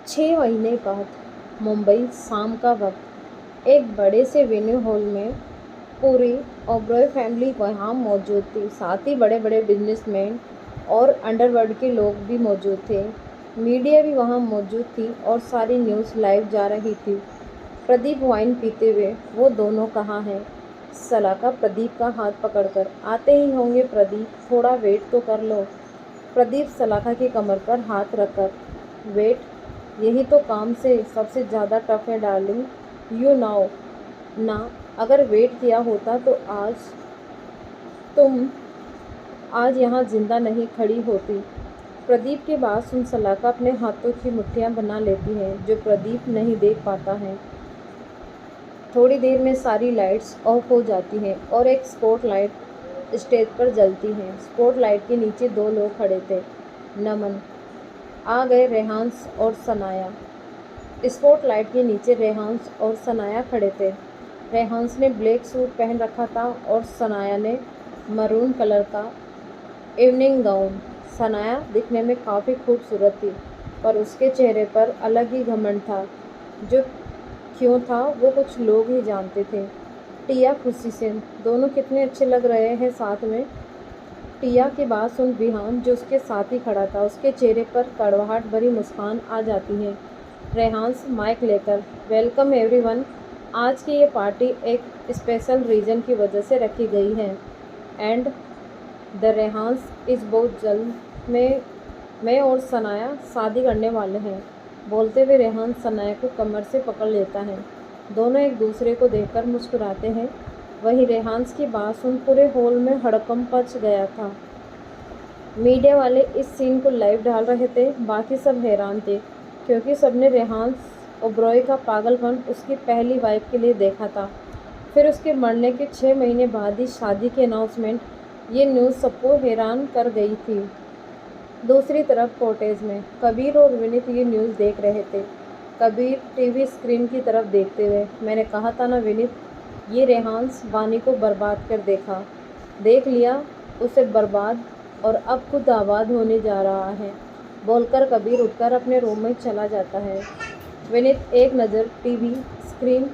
6 महीने बाद मुंबई शाम का वक्त एक बड़े से वेन्यू हॉल में पूरी ओबरॉय फैमिली वहाँ मौजूद थी। साथ ही बड़े बड़े बिजनेसमैन और अंडरवर्ल्ड के लोग भी मौजूद थे। मीडिया भी वहाँ मौजूद थी और सारी न्यूज़ लाइव जा रही थी। प्रदीप वाइन पीते हुए वो दोनों कहाँ हैं? सलाका प्रदीप का हाथ पकड़कर, आते ही होंगे प्रदीप, थोड़ा वेट तो कर लो। प्रदीप सलाखा की कमर पर हाथ रखकर, वेट, यही तो काम से सबसे ज़्यादा टफ है डार्लिंग, यू नाउ ना। अगर वेट किया होता तो तुम आज यहाँ जिंदा नहीं खड़ी होती। प्रदीप की बात सुन सलाखा अपने हाथों की मुट्ठियाँ बना लेती है, जो प्रदीप नहीं देख पाता है। थोड़ी देर में सारी लाइट्स ऑफ हो जाती हैं और एक स्पॉट लाइट स्टेज पर जलती है। स्पॉट लाइट के नीचे दो लोग खड़े थे। नमन आ गए, रेहांस और सनाया। स्पॉट लाइट के नीचे रेहांस और सनाया खड़े थे। रेहांस ने ब्लैक सूट पहन रखा था और सनाया ने मरून कलर का इवनिंग गाउन। सनाया दिखने में काफ़ी खूबसूरत थी, पर उसके चेहरे पर अलग ही घमंड था। जो क्यों था वो कुछ लोग ही जानते थे। टिया खुशी से, दोनों कितने अच्छे लग रहे हैं साथ में। टिया की बात सुन विहान, जो उसके साथ ही खड़ा था, उसके चेहरे पर कड़वाहट भरी मुस्कान आ जाती है। रेहांस माइक लेकर, वेलकम एवरीवन, आज की ये पार्टी एक स्पेशल रीज़न की वजह से रखी गई है एंड द रेहांस इस बहुत जल्द मैं और सनाया शादी करने वाले हैं। बोलते हुए रेहान सनाया को कमर से पकड़ लेता है। दोनों एक दूसरे को देखकर मुस्कुराते हैं। वहीं रेहांस की बात सुन पूरे हॉल में हड़कंप मच गया था। मीडिया वाले इस सीन को लाइव डाल रहे थे। बाकी सब हैरान थे, क्योंकि सबने रेहांस ओबरॉय का पागलपन उसकी पहली वाइफ के लिए देखा था। फिर उसके मरने के 6 महीने बाद ही शादी की अनाउंसमेंट, ये न्यूज़ सबको हैरान कर गई थी। दूसरी तरफ कॉटेज में कबीर और विनीत ये न्यूज़ देख रहे थे। कबीर टीवी स्क्रीन की तरफ देखते हुए, मैंने कहा था ना विनीत, ये रेहांस वानी को बर्बाद कर देख लिया उसे बर्बाद, और अब खुद आबाद होने जा रहा है, बोलकर कबीर उठकर अपने रूम में चला जाता है। विनीत एक नज़र टीवी स्क्रीन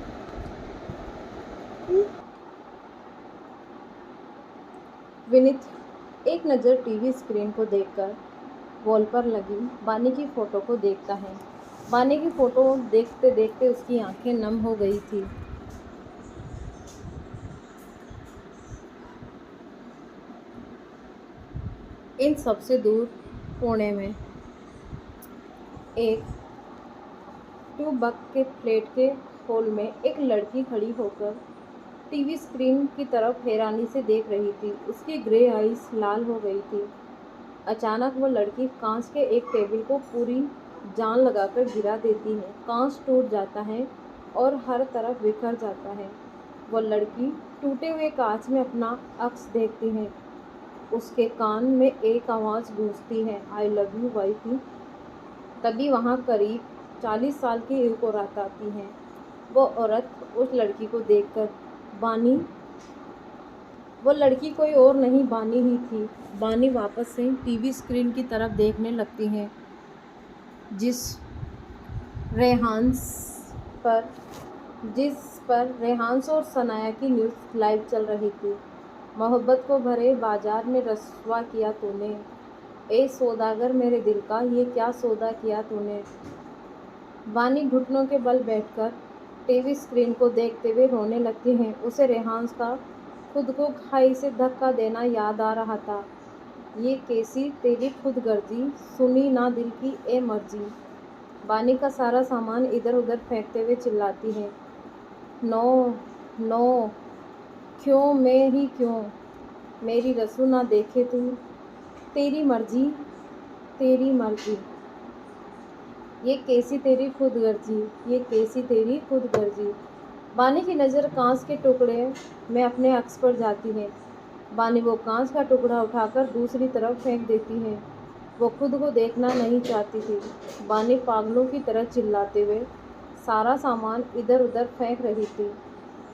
विनीत एक नज़र टीवी स्क्रीन को देखकर वॉल पर लगी बानी की फ़ोटो को देखता है। बानी की फ़ोटो देखते देखते उसकी आंखें नम हो गई थी। इन सबसे दूर कोने में एक 2 बक के फ्लैट के हॉल में एक लड़की खड़ी होकर टीवी स्क्रीन की तरफ हैरानी से देख रही थी। उसकी ग्रे आइज लाल हो गई थी। अचानक वो लड़की कांच के एक टेबल को पूरी जान लगाकर गिरा देती है। कांच टूट जाता है और हर तरफ बिखर जाता है। वो लड़की टूटे हुए कांच में अपना अक्स देखती है। उसके कान में एक आवाज़ गूंजती है, आई लव यू वाइफी। तभी वहाँ करीब 40 साल की एक औरत आती है। वो औरत उस लड़की को देखकर, बानी, वो लड़की कोई और नहीं बानी ही थी। बानी वापस से टीवी स्क्रीन की तरफ देखने लगती है, जिस रेहांस पर जिस पर रेहांस और सनाया की न्यूज़ लाइव चल रही थी। मोहब्बत को भरे बाजार में रस्वा किया तूने, ए सौदागर मेरे दिल का, ये क्या सौदा किया तूने। बानी घुटनों के बल बैठकर टीवी स्क्रीन को देखते हुए रोने लगती हैं। उसे रेहांस का खुद को खाई से धक्का देना याद आ रहा था। ये कैसी तेरी खुदगर्जी, सुनी ना दिल की ए मर्जी। बानी का सारा सामान इधर उधर फेंकते हुए चिल्लाती है, नो नो, क्यों, मैं ही क्यों, मेरी रसू ना देखे तू, तेरी मर्जी, तेरी मर्जी। ये कैसी तेरी खुदगर्जी, ये कैसी तेरी खुदगर्जी। बानी की नज़र कांच के टुकड़े में अपने अक्स पर जाती है। बानी वो कांच का टुकड़ा उठाकर दूसरी तरफ फेंक देती है। वो खुद को देखना नहीं चाहती थी। बानी पागलों की तरह चिल्लाते हुए सारा सामान इधर उधर फेंक रही थी।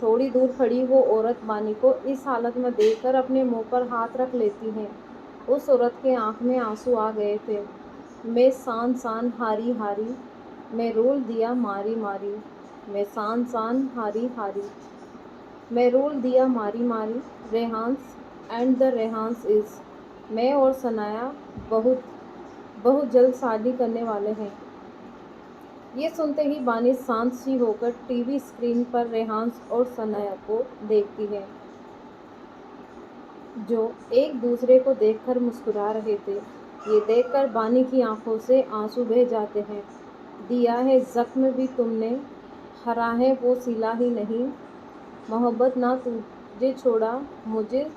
थोड़ी दूर खड़ी वो औरत बानी को इस हालत में देखकर अपने मुंह पर हाथ रख लेती है। उस औरत के आंख में आंसू आ गए थे। मैं सान सान हारी हारी, मैं रोल दिया मारी मारी, मैं सान सान हारी हारी। मैं रोल दिया मारी मारी, Rehan's and the Rehan's is. मैं और सनाया बहुत बहुत जल्द शादी करने वाले हैं। ये सुनते ही बानी शांत सी होकर टीवी स्क्रीन पर रेहान्स और सनाया को देखती है, जो एक दूसरे को देखकर मुस्कुरा रहे थे। ये देखकर बानी की आंखों से आंसू बह जाते हैं। दिया है जख्म भी तुमने, हरा है वो सिला ही नहीं। मोहब्बत ना तुझे छोड़ा, मुझे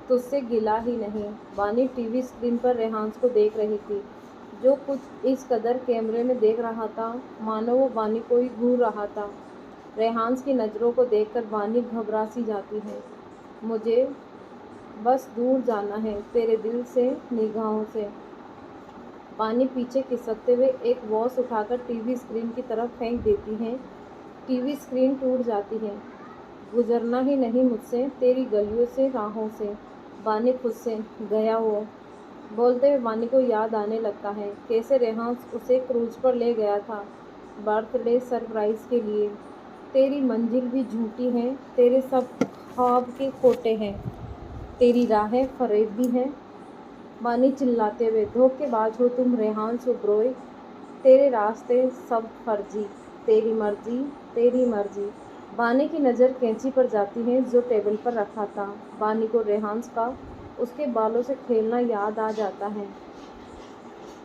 तुझसे गिला ही नहीं। बानी टीवी स्क्रीन पर रेहान्स को देख रही थी, जो कुछ इस कदर कैमरे में देख रहा था मानो वो बानी को ही घूर रहा था। रेहान्स की नज़रों को देखकर बानी घबरा सी जाती है। मुझे बस दूर जाना है तेरे दिल से, निगाहों से। बानी पीछे खिसकते हुए एक वॉच उठाकर टीवी स्क्रीन की तरफ फेंक देती है। टीवी स्क्रीन टूट जाती है। गुजरना ही नहीं मुझसे तेरी गलियों से, राहों से। बानी खुद से गया वो बोलते हुए बानी को याद आने लगता है कैसे रेहान्स उसे क्रूज पर ले गया था बर्थडे सरप्राइज़ के लिए। तेरी मंजिल भी झूठी है, तेरे सब ख्वाब के खोटे हैं, तेरी राहें फरेबी हैं। बानी चिल्लाते हुए, धोखेबाज हो तुम रेहान्स ओबरॉय, तेरे रास्ते सब फर्जी, तेरी मर्जी, तेरी मर्जी। बानी की नज़र कैंची पर जाती है जो टेबल पर रखा था। बानी को रेहान्स का उसके बालों से खेलना याद आ जाता है।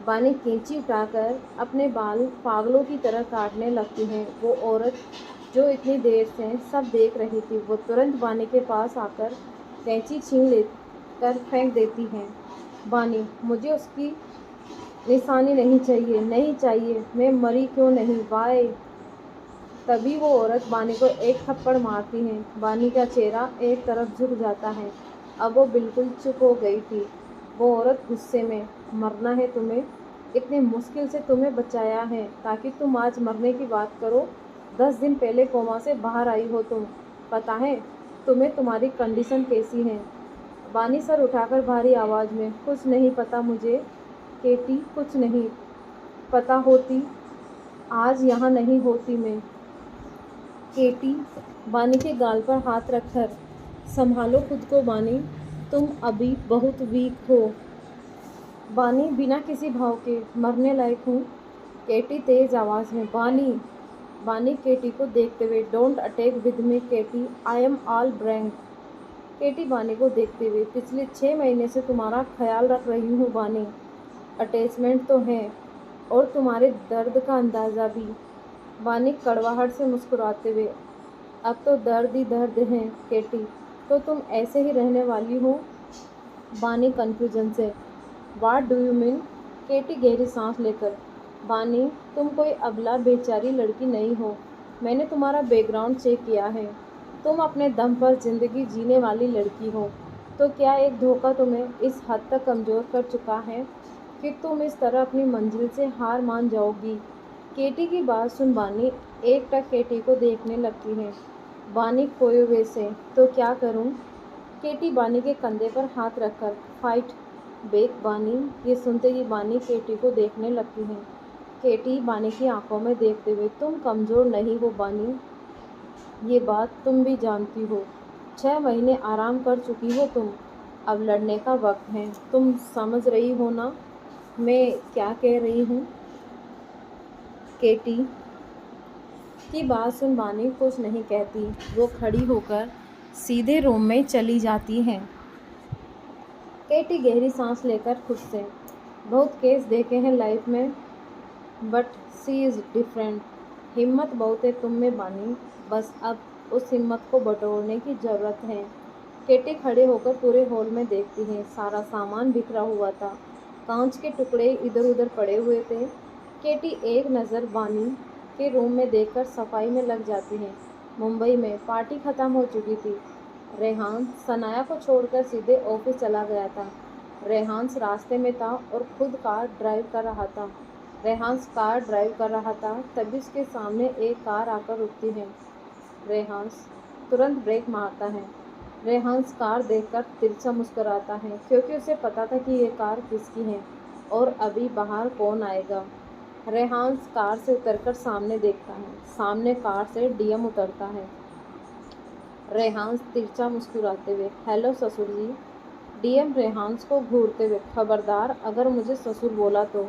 बानी कैंची उठाकर अपने बाल पागलों की तरह काटने लगती है। वो औरत जो इतनी देर से सब देख रही थी, वो तुरंत बानी के पास आकर कैंची छीन लेकर फेंक देती है। बानी, मुझे उसकी निशानी नहीं चाहिए, नहीं चाहिए, मैं मरी क्यों नहीं, वाई। तभी वो औरत बानी को एक थप्पड़ मारती है। बानी का चेहरा एक तरफ झुक जाता है। अब वो बिल्कुल चुप हो गई थी। वो औरत गुस्से में, मरना है तुम्हें, इतने मुश्किल से तुम्हें बचाया है ताकि तुम आज मरने की बात करो। 10 दिन पहले कोमा से बाहर आई हो तुम, पता है तुम्हें तुम्हारी कंडीशन कैसी है। बानी सर उठाकर भारी आवाज़ में, कुछ नहीं पता मुझे केटी, कुछ नहीं पता होती आज यहाँ नहीं होती मैं। केटी, बानी के गाल पर हाथ रखकर, संभालो खुद को बानी, तुम अभी बहुत वीक हो। बानी बिना किसी भाव के, मरने लायक हूँ। केटी तेज आवाज़ में, बानी। बानी केटी को देखते हुए, don't attack with me Katie, I am all blank. Katie Bani को देखते हुए, पिछले 6 महीने से तुम्हारा ख्याल रख रही हूँ बानी। अटैचमेंट तो है और तुम्हारे दर्द का अंदाज़ा भी। बानी कड़वाहट से मुस्कुराते हुए, अब तो दर्द ही दर्द है केटी, तो तुम ऐसे ही रहने वाली हो। बानी कन्फ्यूजन से, व्हाट डू यू मीन। केटी गहरी सांस लेकर, बानी तुम कोई अबला बेचारी लड़की नहीं हो, मैंने तुम्हारा बैकग्राउंड चेक किया है, तुम अपने दम पर ज़िंदगी जीने वाली लड़की हो। तो क्या एक धोखा तुम्हें इस हद तक कमज़ोर कर चुका है कि तुम इस तरह अपनी मंजिल से हार मान जाओगी। केटी की बात सुन बानी एकटक केटी को देखने लगती है। बानी खोए हुए से, तो क्या करूं। केटी बानी के कंधे पर हाथ रखकर, फाइट बैक बानी। ये सुनते ही बानी केटी को देखने लगती है। केटी बानी की आंखों में देखते हुए, तुम कमज़ोर नहीं हो बानी, ये बात तुम भी जानती हो। 6 महीने आराम कर चुकी हो तुम, अब लड़ने का वक्त है। तुम समझ रही हो ना मैं क्या कह रही हूँ। केटी की बात सुन बानी कुछ नहीं कहती। वो खड़ी होकर सीधे रूम में चली जाती है। केटी गहरी सांस लेकर खुद से, बहुत केस देखे हैं लाइफ में, बट सी इज़ डिफरेंट। हिम्मत बहुत है तुम में बानी, बस अब उस हिम्मत को बटोरने की ज़रूरत है। केटी खड़े होकर पूरे हॉल में देखती है। सारा सामान बिखरा हुआ था, कांच के टुकड़े इधर उधर पड़े हुए थे। केटी एक नज़र बानी के रूम में देखकर सफाई में लग जाती है। मुंबई में पार्टी ख़त्म हो चुकी थी। रेहान सनाया को छोड़कर सीधे ऑफिस चला गया था। रेहान्स रास्ते में था और खुद कार ड्राइव कर रहा था। रेहान्स कार ड्राइव कर रहा था, तभी उसके सामने एक कार आकर रुकती है। रेहान्स तुरंत ब्रेक मारता है। रेहान्स कार देखकर तिरछा मुस्कुराता है, क्योंकि उसे पता था कि ये कार किसकी है और अभी बाहर कौन आएगा। रेहान्स कार से उतरकर सामने देखता है। सामने कार से डीएम उतरता है। रेहान्स तिरछा मुस्कुराते हुए, हेलो ससुर जी। डीएम रेहान्स को घूरते हुए, खबरदार अगर मुझे ससुर बोला तो।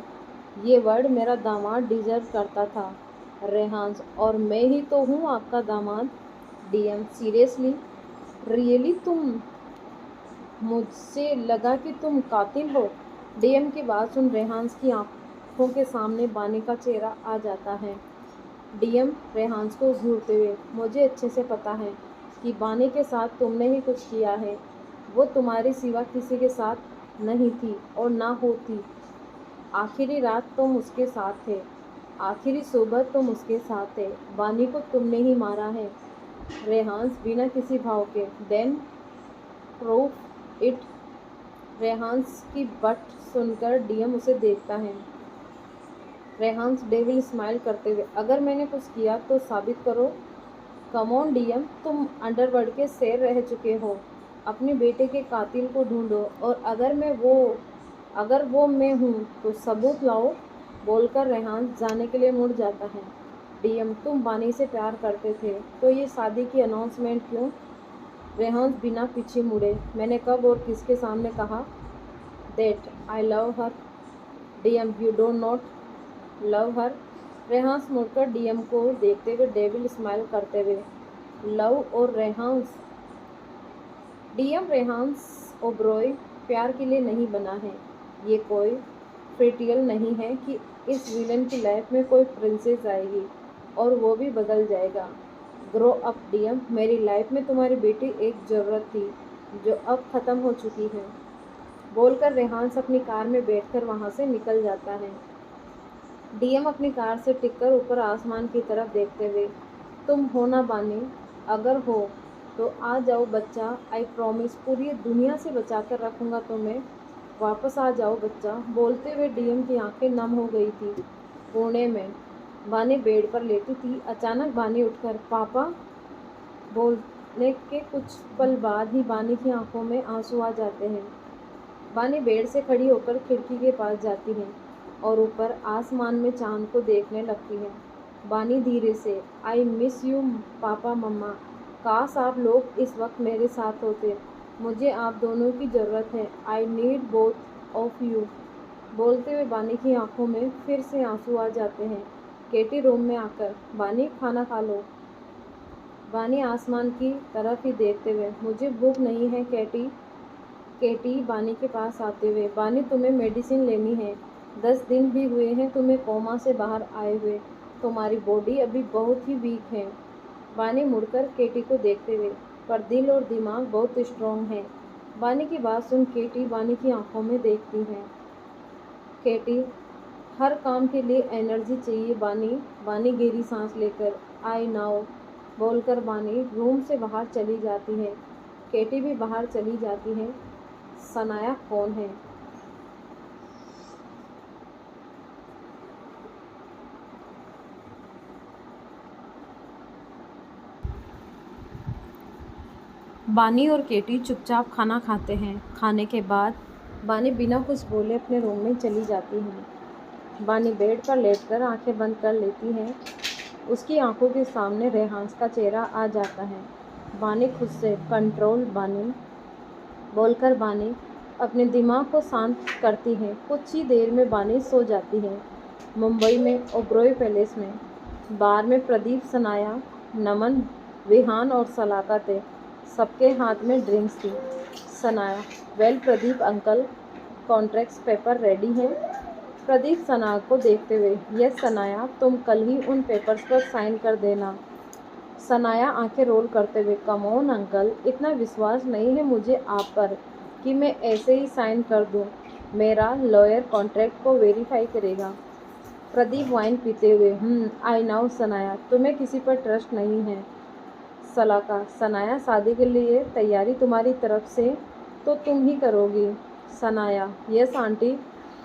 ये वर्ड मेरा दामाद डिजर्व करता था। रेहान्स, और मैं ही तो हूँ आपका दामाद। DM, seriously? रियली? तुम? मुझसे लगा कि तुम कातिल हो। डीएम की बात सुन रेहान्स की आंखों के सामने बानी का चेहरा आ जाता है। डीएम रेहान्स को घूरते हुए, मुझे अच्छे से पता है कि बानी के साथ तुमने ही कुछ किया है। वो तुम्हारे सिवा किसी के साथ नहीं थी और ना होती। आखिरी रात तुम उसके साथ थे, आखिरी सुबह तुम उसके साथ थे। बानी को तुमने ही मारा है। रेहान्स बिना किसी भाव के, देन प्रूफ इट। रेहान्स की बट सुनकर डीएम उसे देखता है। रेहान्स डेविल स्माइल करते हुए, अगर मैंने कुछ किया तो साबित करो। कम ऑन डीएम, तुम अंडरवर्ल्ड के शेर रह चुके हो। अपने बेटे के कातिल को ढूंढो, और अगर वो मैं हूँ तो सबूत लाओ। बोलकर रेहान्स जाने के लिए मुड़ जाता है। डीएम, तुम बानी से प्यार करते थे तो ये शादी की अनाउंसमेंट क्यों? रेहान्स बिना पीछे मुड़े, मैंने कब और किसके सामने कहा that I love her? DM, you don't not love her? Rehans मुड़कर डीएम को देखते हुए डेविल स्माइल करते हुए, लव और रेहान्स? डीएम, रेहान्स ओबरॉय प्यार के लिए नहीं बना है। ये कोई फेटियल नहीं है कि इस विलन की लाइफ में कोई प्रिंसेस आएगी और वो भी बदल जाएगा। ग्रो अप डीएम, मेरी लाइफ में तुम्हारी बेटी एक ज़रूरत थी जो अब ख़त्म हो चुकी है। बोलकर रेहान्स अपनी कार में बैठकर वहाँ से निकल जाता है। डीएम अपनी कार से टिककर ऊपर आसमान की तरफ देखते हुए, तुम हो ना बानी? अगर हो तो आ जाओ बच्चा, आई प्रॉमिस पूरी दुनिया से बचा कर रखूँगा तुम्हें। वापस आ जाओ बच्चा। बोलते हुए डीएम की आंखें नम हो गई थी। पुणे में बानी बेड पर लेटी थी। अचानक बानी उठकर पापा बोलने के कुछ पल बाद ही बानी की आंखों में आंसू आ जाते हैं। बानी बेड से खड़ी होकर खिड़की के पास जाती है और ऊपर आसमान में चांद को देखने लगती है। बानी धीरे से, आई मिस यू पापा मम्मा, काश आप लोग इस वक्त मेरे साथ होते। मुझे आप दोनों की ज़रूरत है। I need both of you. बोलते हुए बानी की आंखों में फिर से आंसू आ जाते हैं। केटी रूम में आकर, बानी खाना खा लो। बानी आसमान की तरफ ही देखते हुए, मुझे भूख नहीं है केटी। केटी बानी के पास आते हुए, बानी तुम्हें मेडिसिन लेनी है। 10 दिन भी हुए हैं तुम्हें कोमा से बाहर आए हुए। तुम्हारी बॉडी अभी बहुत ही वीक है। बानी मुड़कर केटी को देखते हुए, पर दिल और दिमाग बहुत स्ट्रॉन्ग है। बानी की बात सुन केटी बानी की आंखों में देखती है। केटी, हर काम के लिए एनर्जी चाहिए बानी। बानी गहरी सांस लेकर, आई नाउ। बोलकर बानी रूम से बाहर चली जाती है। केटी भी बाहर चली जाती है। सनाया कौन है? बानी और केटी चुपचाप खाना खाते हैं। खाने के बाद बानी बिना कुछ बोले अपने रूम में चली जाती है। बानी बेड पर लेटकर आंखें बंद कर लेती है। उसकी आंखों के सामने रेहान्स का चेहरा आ जाता है। बानी खुद से, कंट्रोल बानी। बोलकर बानी अपने दिमाग को शांत करती है। कुछ ही देर में बानी सो जाती है। मुंबई में ओबरॉय पैलेस में बार में प्रदीप, सनाया, नमन, विहान और सलाका थे। सबके हाथ में ड्रिंक्स थी। Sanaya, well Pradeep uncle, contracts paper ready हैं? प्रदीप सनाया को देखते हुए, यस सनाया, तुम कल ही उन पेपर्स पर साइन कर देना। सनाया आंखें रोल करते हुए, कम ऑन अंकल, इतना विश्वास नहीं है मुझे आप पर कि मैं ऐसे ही साइन कर दूं। मेरा लॉयर कॉन्ट्रैक्ट को वेरीफाई करेगा। प्रदीप वाइन पीते हुए, आई नाउ सनाया, तुम्हें किसी पर ट्रस्ट नहीं है। सलाका, सनाया, शादी के लिए तैयारी तुम्हारी तरफ से तो तुम ही करोगी। सनाया, यस आंटी,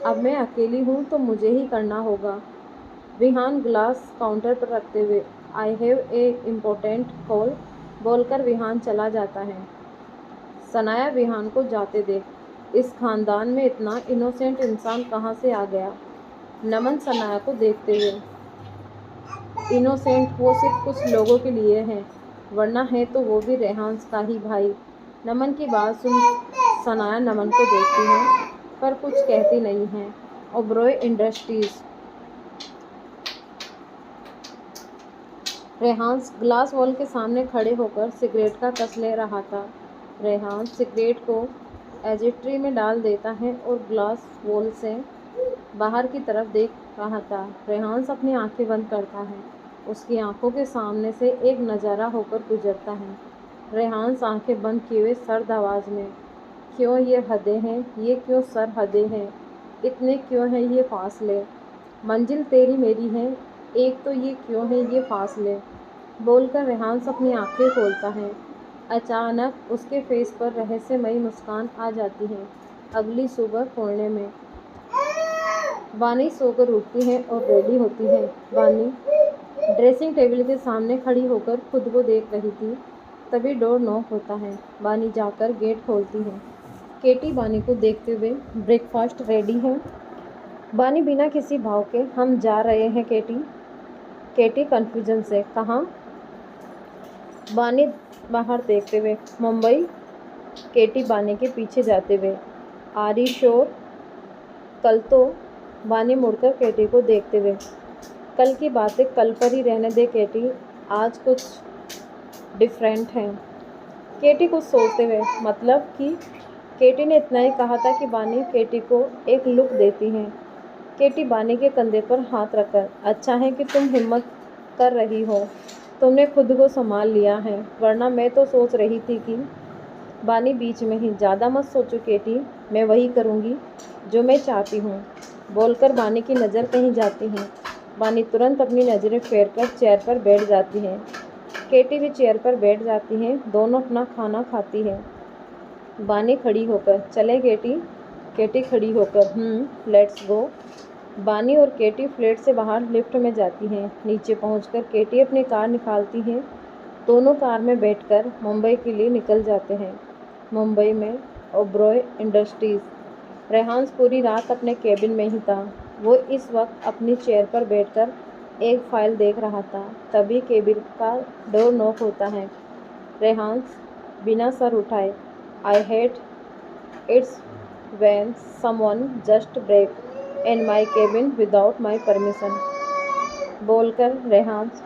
अब मैं अकेली हूँ तो मुझे ही करना होगा। विहान ग्लास काउंटर पर रखते हुए, I have a important call. बोलकर विहान चला जाता है। सनाया विहान को जाते देख, इस खानदान में इतना इनोसेंट इंसान कहाँ से आ गया? नमन सनाया को देखते हुए, इनोसेंट वो सिर्फ कुछ लोगों के लिए है, वरना है तो वो भी रेहान्स का ही भाई। नमन की बात सुन सनाया नमन को देखती है पर कुछ कहती नहीं है। Oberoi industries. Rehan's glass wall के सामने खड़े होकर सिगरेट का कस ले रहा था। रेहान्स सिगरेट को एजेट्री में डाल देता है और ग्लास वॉल से बाहर की तरफ देख रहा था। रेहान्स अपनी आंखें बंद करता है। उसकी आंखों के सामने से एक नज़ारा होकर गुजरता है। रेहान्स आंखें बंद किए हुए सर्द आवाज़ में, क्यों ये हदें हैं, ये क्यों सरहदें हैं, इतने क्यों हैं ये फासले, मंजिल तेरी मेरी है, एक तो ये क्यों है ये फासले, बोलकर रेहान्स अपनी आंखें खोलता है। अचानक उसके फेस पर रहस्यमयी मुस्कान आ जाती है। अगली सुबह कोने में वानी सोकर उठती है और रेडी होती है। वानी ड्रेसिंग टेबल के सामने खड़ी होकर खुद को देख रही थी। तभी डोर नॉक होता है। वानी जाकर गेट खोलती है। केटी वानी को देखते हुए, ब्रेकफास्ट रेडी है। वानी बिना किसी भाव के, हम जा रहे हैं केटी। केटी कन्फ्यूजन से, कहाँ? वानी बाहर देखते हुए, मुंबई। केटी वानी के पीछे जाते हुए, आर यू श्योर? कल तो। वानी मुड़कर केटी को देखते हुए, कल की बातें कल पर ही रहने दे केटी, आज कुछ डिफरेंट है। केटी कुछ सोचते हुए, मतलब कि? केटी ने इतना ही कहा था कि वानी केटी को एक लुक देती है। केटी वानी के कंधे पर हाथ रखकर, अच्छा है कि तुम हिम्मत कर रही हो, तुमने खुद को संभाल लिया है, वरना मैं तो सोच रही थी कि। वानी बीच में ही, ज़्यादा मत सोचो केटी, मैं वही करूँगी जो मैं चाहती हूँ, बोलकर वानी की नज़र कहीं जाती है। वानी तुरंत अपनी नज़रें फेरकर चेयर पर बैठ जाती है। केटी भी चेयर पर बैठ जाती है। दोनों अपना खाना खाती है। वानी खड़ी होकर, चले केटी? केटी खड़ी होकर, लेट्स गो। वानी और केटी फ्लैट से बाहर लिफ्ट में जाती हैं। नीचे पहुंचकर केटी अपनी कार निकालती है। दोनों कार में बैठकर मुंबई के लिए निकल जाते हैं। मुंबई में ओबरॉय इंडस्ट्रीज। रेहान्स पूरी रात अपने केबिन में ही था। वो इस वक्त अपनी चेयर पर बैठकर एक फाइल देख रहा था। तभी केबिन का डोर नॉक होता है। रेहान्स बिना सर उठाए, I hate it's when someone just break in my cabin without my permission, बोलकर रेहान्स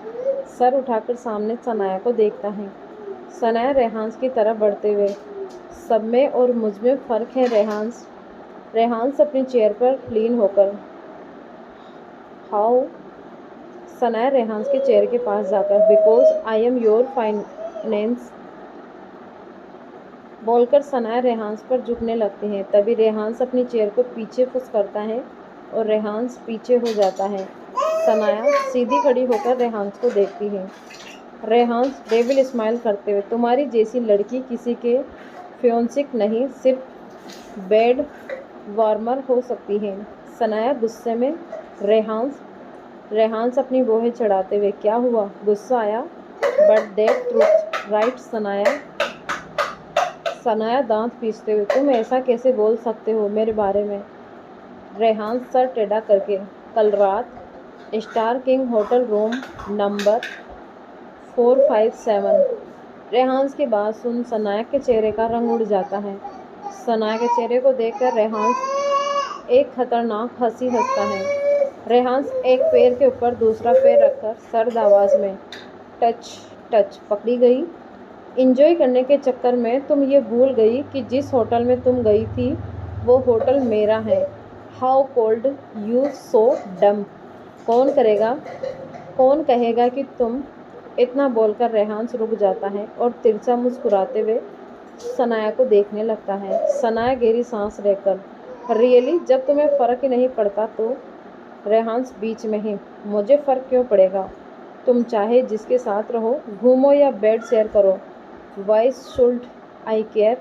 सर उठाकर सामने सनाया को देखता है। सनाया रेहान्स की तरफ बढ़ते हुए, सब में और मुझ में फ़र्क है रेहान्स। रेहान्स अपनी चेयर पर लीन होकर, हाउ? सनाया रेहान्स के चेयर के पास जाकर, because I am your finance, बोलकर सनाया रेहान्स पर झुकने लगती है। तभी रेहान्स अपनी चेयर को पीछे पुश करता है और रेहान्स पीछे हो जाता है। सनाया सीधी खड़ी होकर रेहान्स को देखती है। रेहान्स डेविल स्माइल करते हुए, तुम्हारी जैसी लड़की किसी के फ्योंसिक नहीं, सिर्फ बेड वार्मर हो सकती है। सनाया गुस्से में, रेहान्स अपनी बोहें चढ़ाते हुए, क्या हुआ, गुस्सा आया? But that truth right Sanaya. Sanaya दांत पीसते हुए, तुम ऐसा कैसे बोल सकते हो मेरे बारे में? रेहान्स सर टेढ़ा करके, कल रात star king hotel room number 457। Rehan's की बात सुन सनाया के चेहरे का रंग उड़ जाता है। सनाया के चेहरे को देखकर रेहान्स एक खतरनाक हंसी हंसता है। रेहान्स एक पैर के ऊपर दूसरा पैर रखकर सर्द आवाज़ में, टच पकड़ी गई। इंजॉय करने के चक्कर में तुम ये भूल गई कि जिस होटल में तुम गई थी वो होटल मेरा है। हाउ कोल्ड यू, सो डम। कौन कहेगा कि तुम। इतना बोलकर रेहान्स रुक जाता है और तिरछा मुस्कुराते हुए सनाया को देखने लगता है। सनाया गहरी सांस लेकर, रियली, जब तुम्हें फ़र्क ही नहीं पड़ता तो? रेहान्स बीच में ही, मुझे फ़र्क क्यों पड़ेगा, तुम चाहे जिसके साथ रहो, घूमो या बेड शेयर करो, why should I care?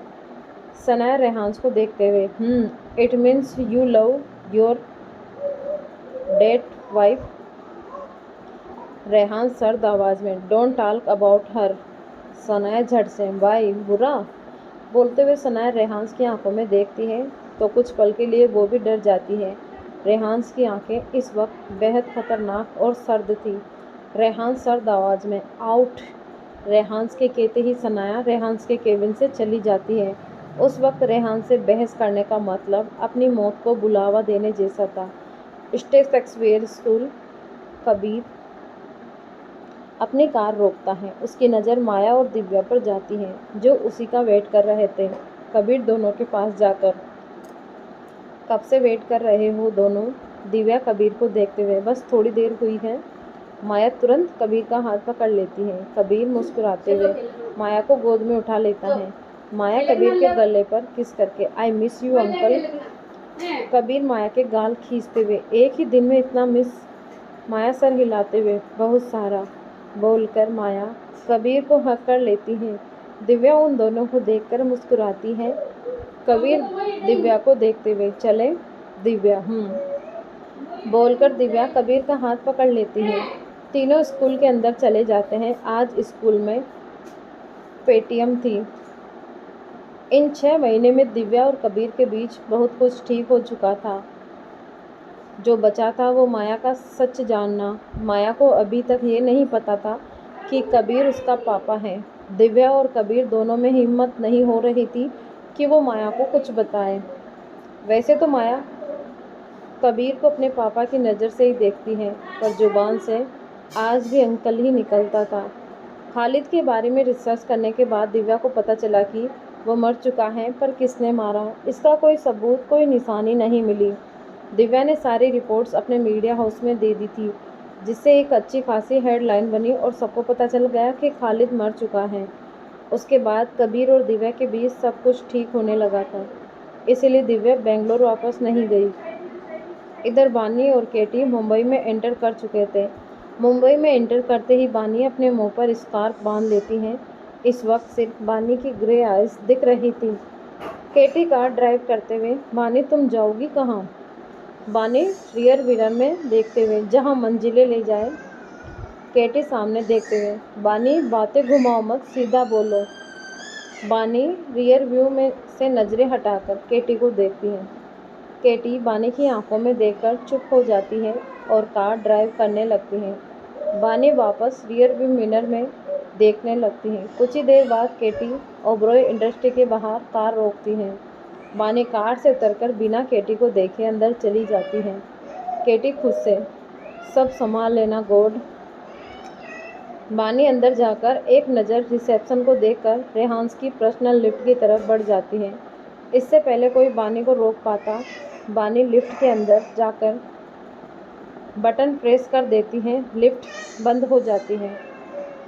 Sanaya Rehans को देखते हुए, it means you love your dead wife. Rehans सर्द आवाज़ में, don't talk about her. Sanaya झट से, वाई, बुरा? बोलते हुए सनाया रेहान्स की आंखों में देखती है तो कुछ पल के लिए वो भी डर जाती है। रेहान्स की आंखें इस वक्त बेहद खतरनाक और सर्द थी। रेहान्स सर्द आवाज़ में आउट रेहान्स के कहते ही सनाया रेहान्स के केबिन से चली जाती है। उस वक्त रेहान से बहस करने का मतलब अपनी मौत को बुलावा देने जैसा था। स्टेट शेक्सपियर स्कूल कबीर अपनी कार रोकता है। उसकी नज़र माया और दिव्या पर जाती है जो उसी का वेट कर रहे थे। कबीर दोनों के पास जाकर, कब से वेट कर रहे हो दोनों? दिव्या कबीर को देखते हुए, बस थोड़ी देर हुई है। माया तुरंत कबीर का हाथ पकड़ लेती है। कबीर मुस्कुराते हुए माया को गोद में उठा लेता है। माया कबीर के गले पर किस करके, I miss you uncle. Kabir Maya के गाल खींचते हुए, एक ही दिन में इतना मिस? माया सर हिलाते हुए, बहुत सारा बोलकर माया कबीर को हक कर लेती है। दिव्या उन दोनों को देखकर मुस्कुराती है। कबीर दिव्या को देखते हुए, चले दिव्या बोलकर दिव्या कबीर का हाथ पकड़ लेती है। तीनों स्कूल के अंदर चले जाते हैं। आज स्कूल में पेटीएम थी। इन 6 महीने में दिव्या और कबीर के बीच बहुत कुछ ठीक हो चुका था। जो बचा था वो माया का सच जानना। माया को अभी तक ये नहीं पता था कि कबीर उसका पापा है। दिव्या और कबीर दोनों में हिम्मत नहीं हो रही थी कि वो माया को कुछ बताए। वैसे तो माया कबीर को अपने पापा की नज़र से ही देखती है, पर जुबान से आज भी अंकल ही निकलता था। खालिद के बारे में रिसर्च करने के बाद दिव्या को पता चला कि वो मर चुका है, पर किसने मारा इसका कोई सबूत, कोई निशानी नहीं मिली। दिव्या ने सारी रिपोर्ट्स अपने मीडिया हाउस में दे दी थी, जिससे एक अच्छी खासी हेडलाइन बनी और सबको पता चल गया कि खालिद मर चुका है। उसके बाद कबीर और दिव्या के बीच सब कुछ ठीक होने लगा था, इसीलिए दिव्या बेंगलोर वापस नहीं गई। इधर बानी और केटी मुंबई में एंटर कर चुके थे। मुंबई में एंटर करते ही बानी अपने मुंह पर स्कार्फ बांध लेती हैं। इस वक्त सिर्फ बानी की ग्रे आइज दिख रही थी। केटी कार ड्राइव करते हुए, बानी तुम जाओगी कहाँ? बानी रियर मिरर में देखते हुए, जहाँ मंजिलें ले जाए। केटी सामने देखते हुए, बानी बातें घुमाओ मत, सीधा बोलो। बानी रियर व्यू में से नज़रें हटाकर केटी को देखती है। केटी बानी की आंखों में देखकर चुप हो जाती है और कार ड्राइव करने लगती है। बानी वापस रियर व्यू मिरर में देखने लगती है। कुछ ही देर बाद केटी ओबरॉय इंडस्ट्री के बाहर कार रोकती है। बानी कार से उतरकर बिना केटी को देखे अंदर चली जाती है। केटी खुद से, सब संभाल लेना गॉड। बानी अंदर जाकर एक नज़र रिसेप्शन को देखकर रेहान्स की पर्सनल लिफ्ट की तरफ बढ़ जाती है। इससे पहले कोई बानी को रोक पाता, बानी लिफ्ट के अंदर जाकर बटन प्रेस कर देती है। लिफ्ट बंद हो जाती है।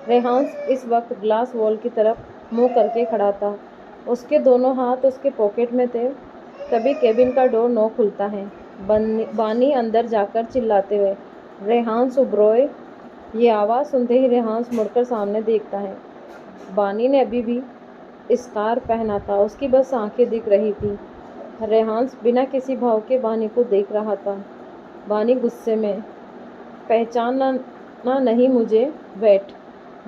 रेहान्स इस वक्त ग्लास वॉल की तरफ मुंह करके खड़ा था। उसके दोनों हाथ उसके पॉकेट में थे। तभी केबिन का डोर नॉक खुलता है। बानी अंदर जाकर चिल्लाते हुए, रेहान्स ओबरॉय। ये आवाज़ सुनते ही रेहान्स मुड़कर सामने देखता है। बानी ने अभी भी स्कार्फ पहना था, उसकी बस आंखें दिख रही थी। रेहान्स बिना किसी भाव के बानी को देख रहा था। बानी गुस्से में, पहचानना नहीं मुझे, वेट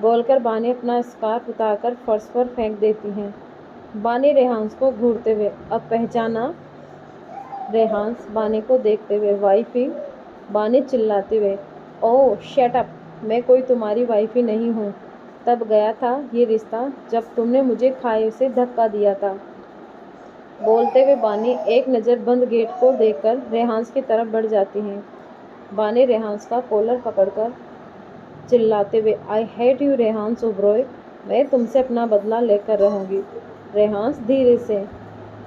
बोलकर बानी अपना स्कार्फ उतारकर फर्श पर फेंक देती हैं। बानी रेहान्स को घूरते हुए, अब पहचाना? रेहान्स बानी को देखते हुए, वाइफी। बानी चिल्लाते हुए, ओह शट अप, मैं कोई तुम्हारी वाइफी नहीं हूँ। तब गया था ये रिश्ता जब तुमने मुझे खाई से धक्का दिया था। बोलते हुए बानी एक नज़र बंद गेट को देखकर रेहान्स की तरफ बढ़ जाती हैं। बानी रेहान्स का कॉलर पकड़कर चिल्लाते हुए, I hate you Rehan's Oberoi, मैं तुमसे अपना बदला लेकर रहूँगी। रेहान्स धीरे से,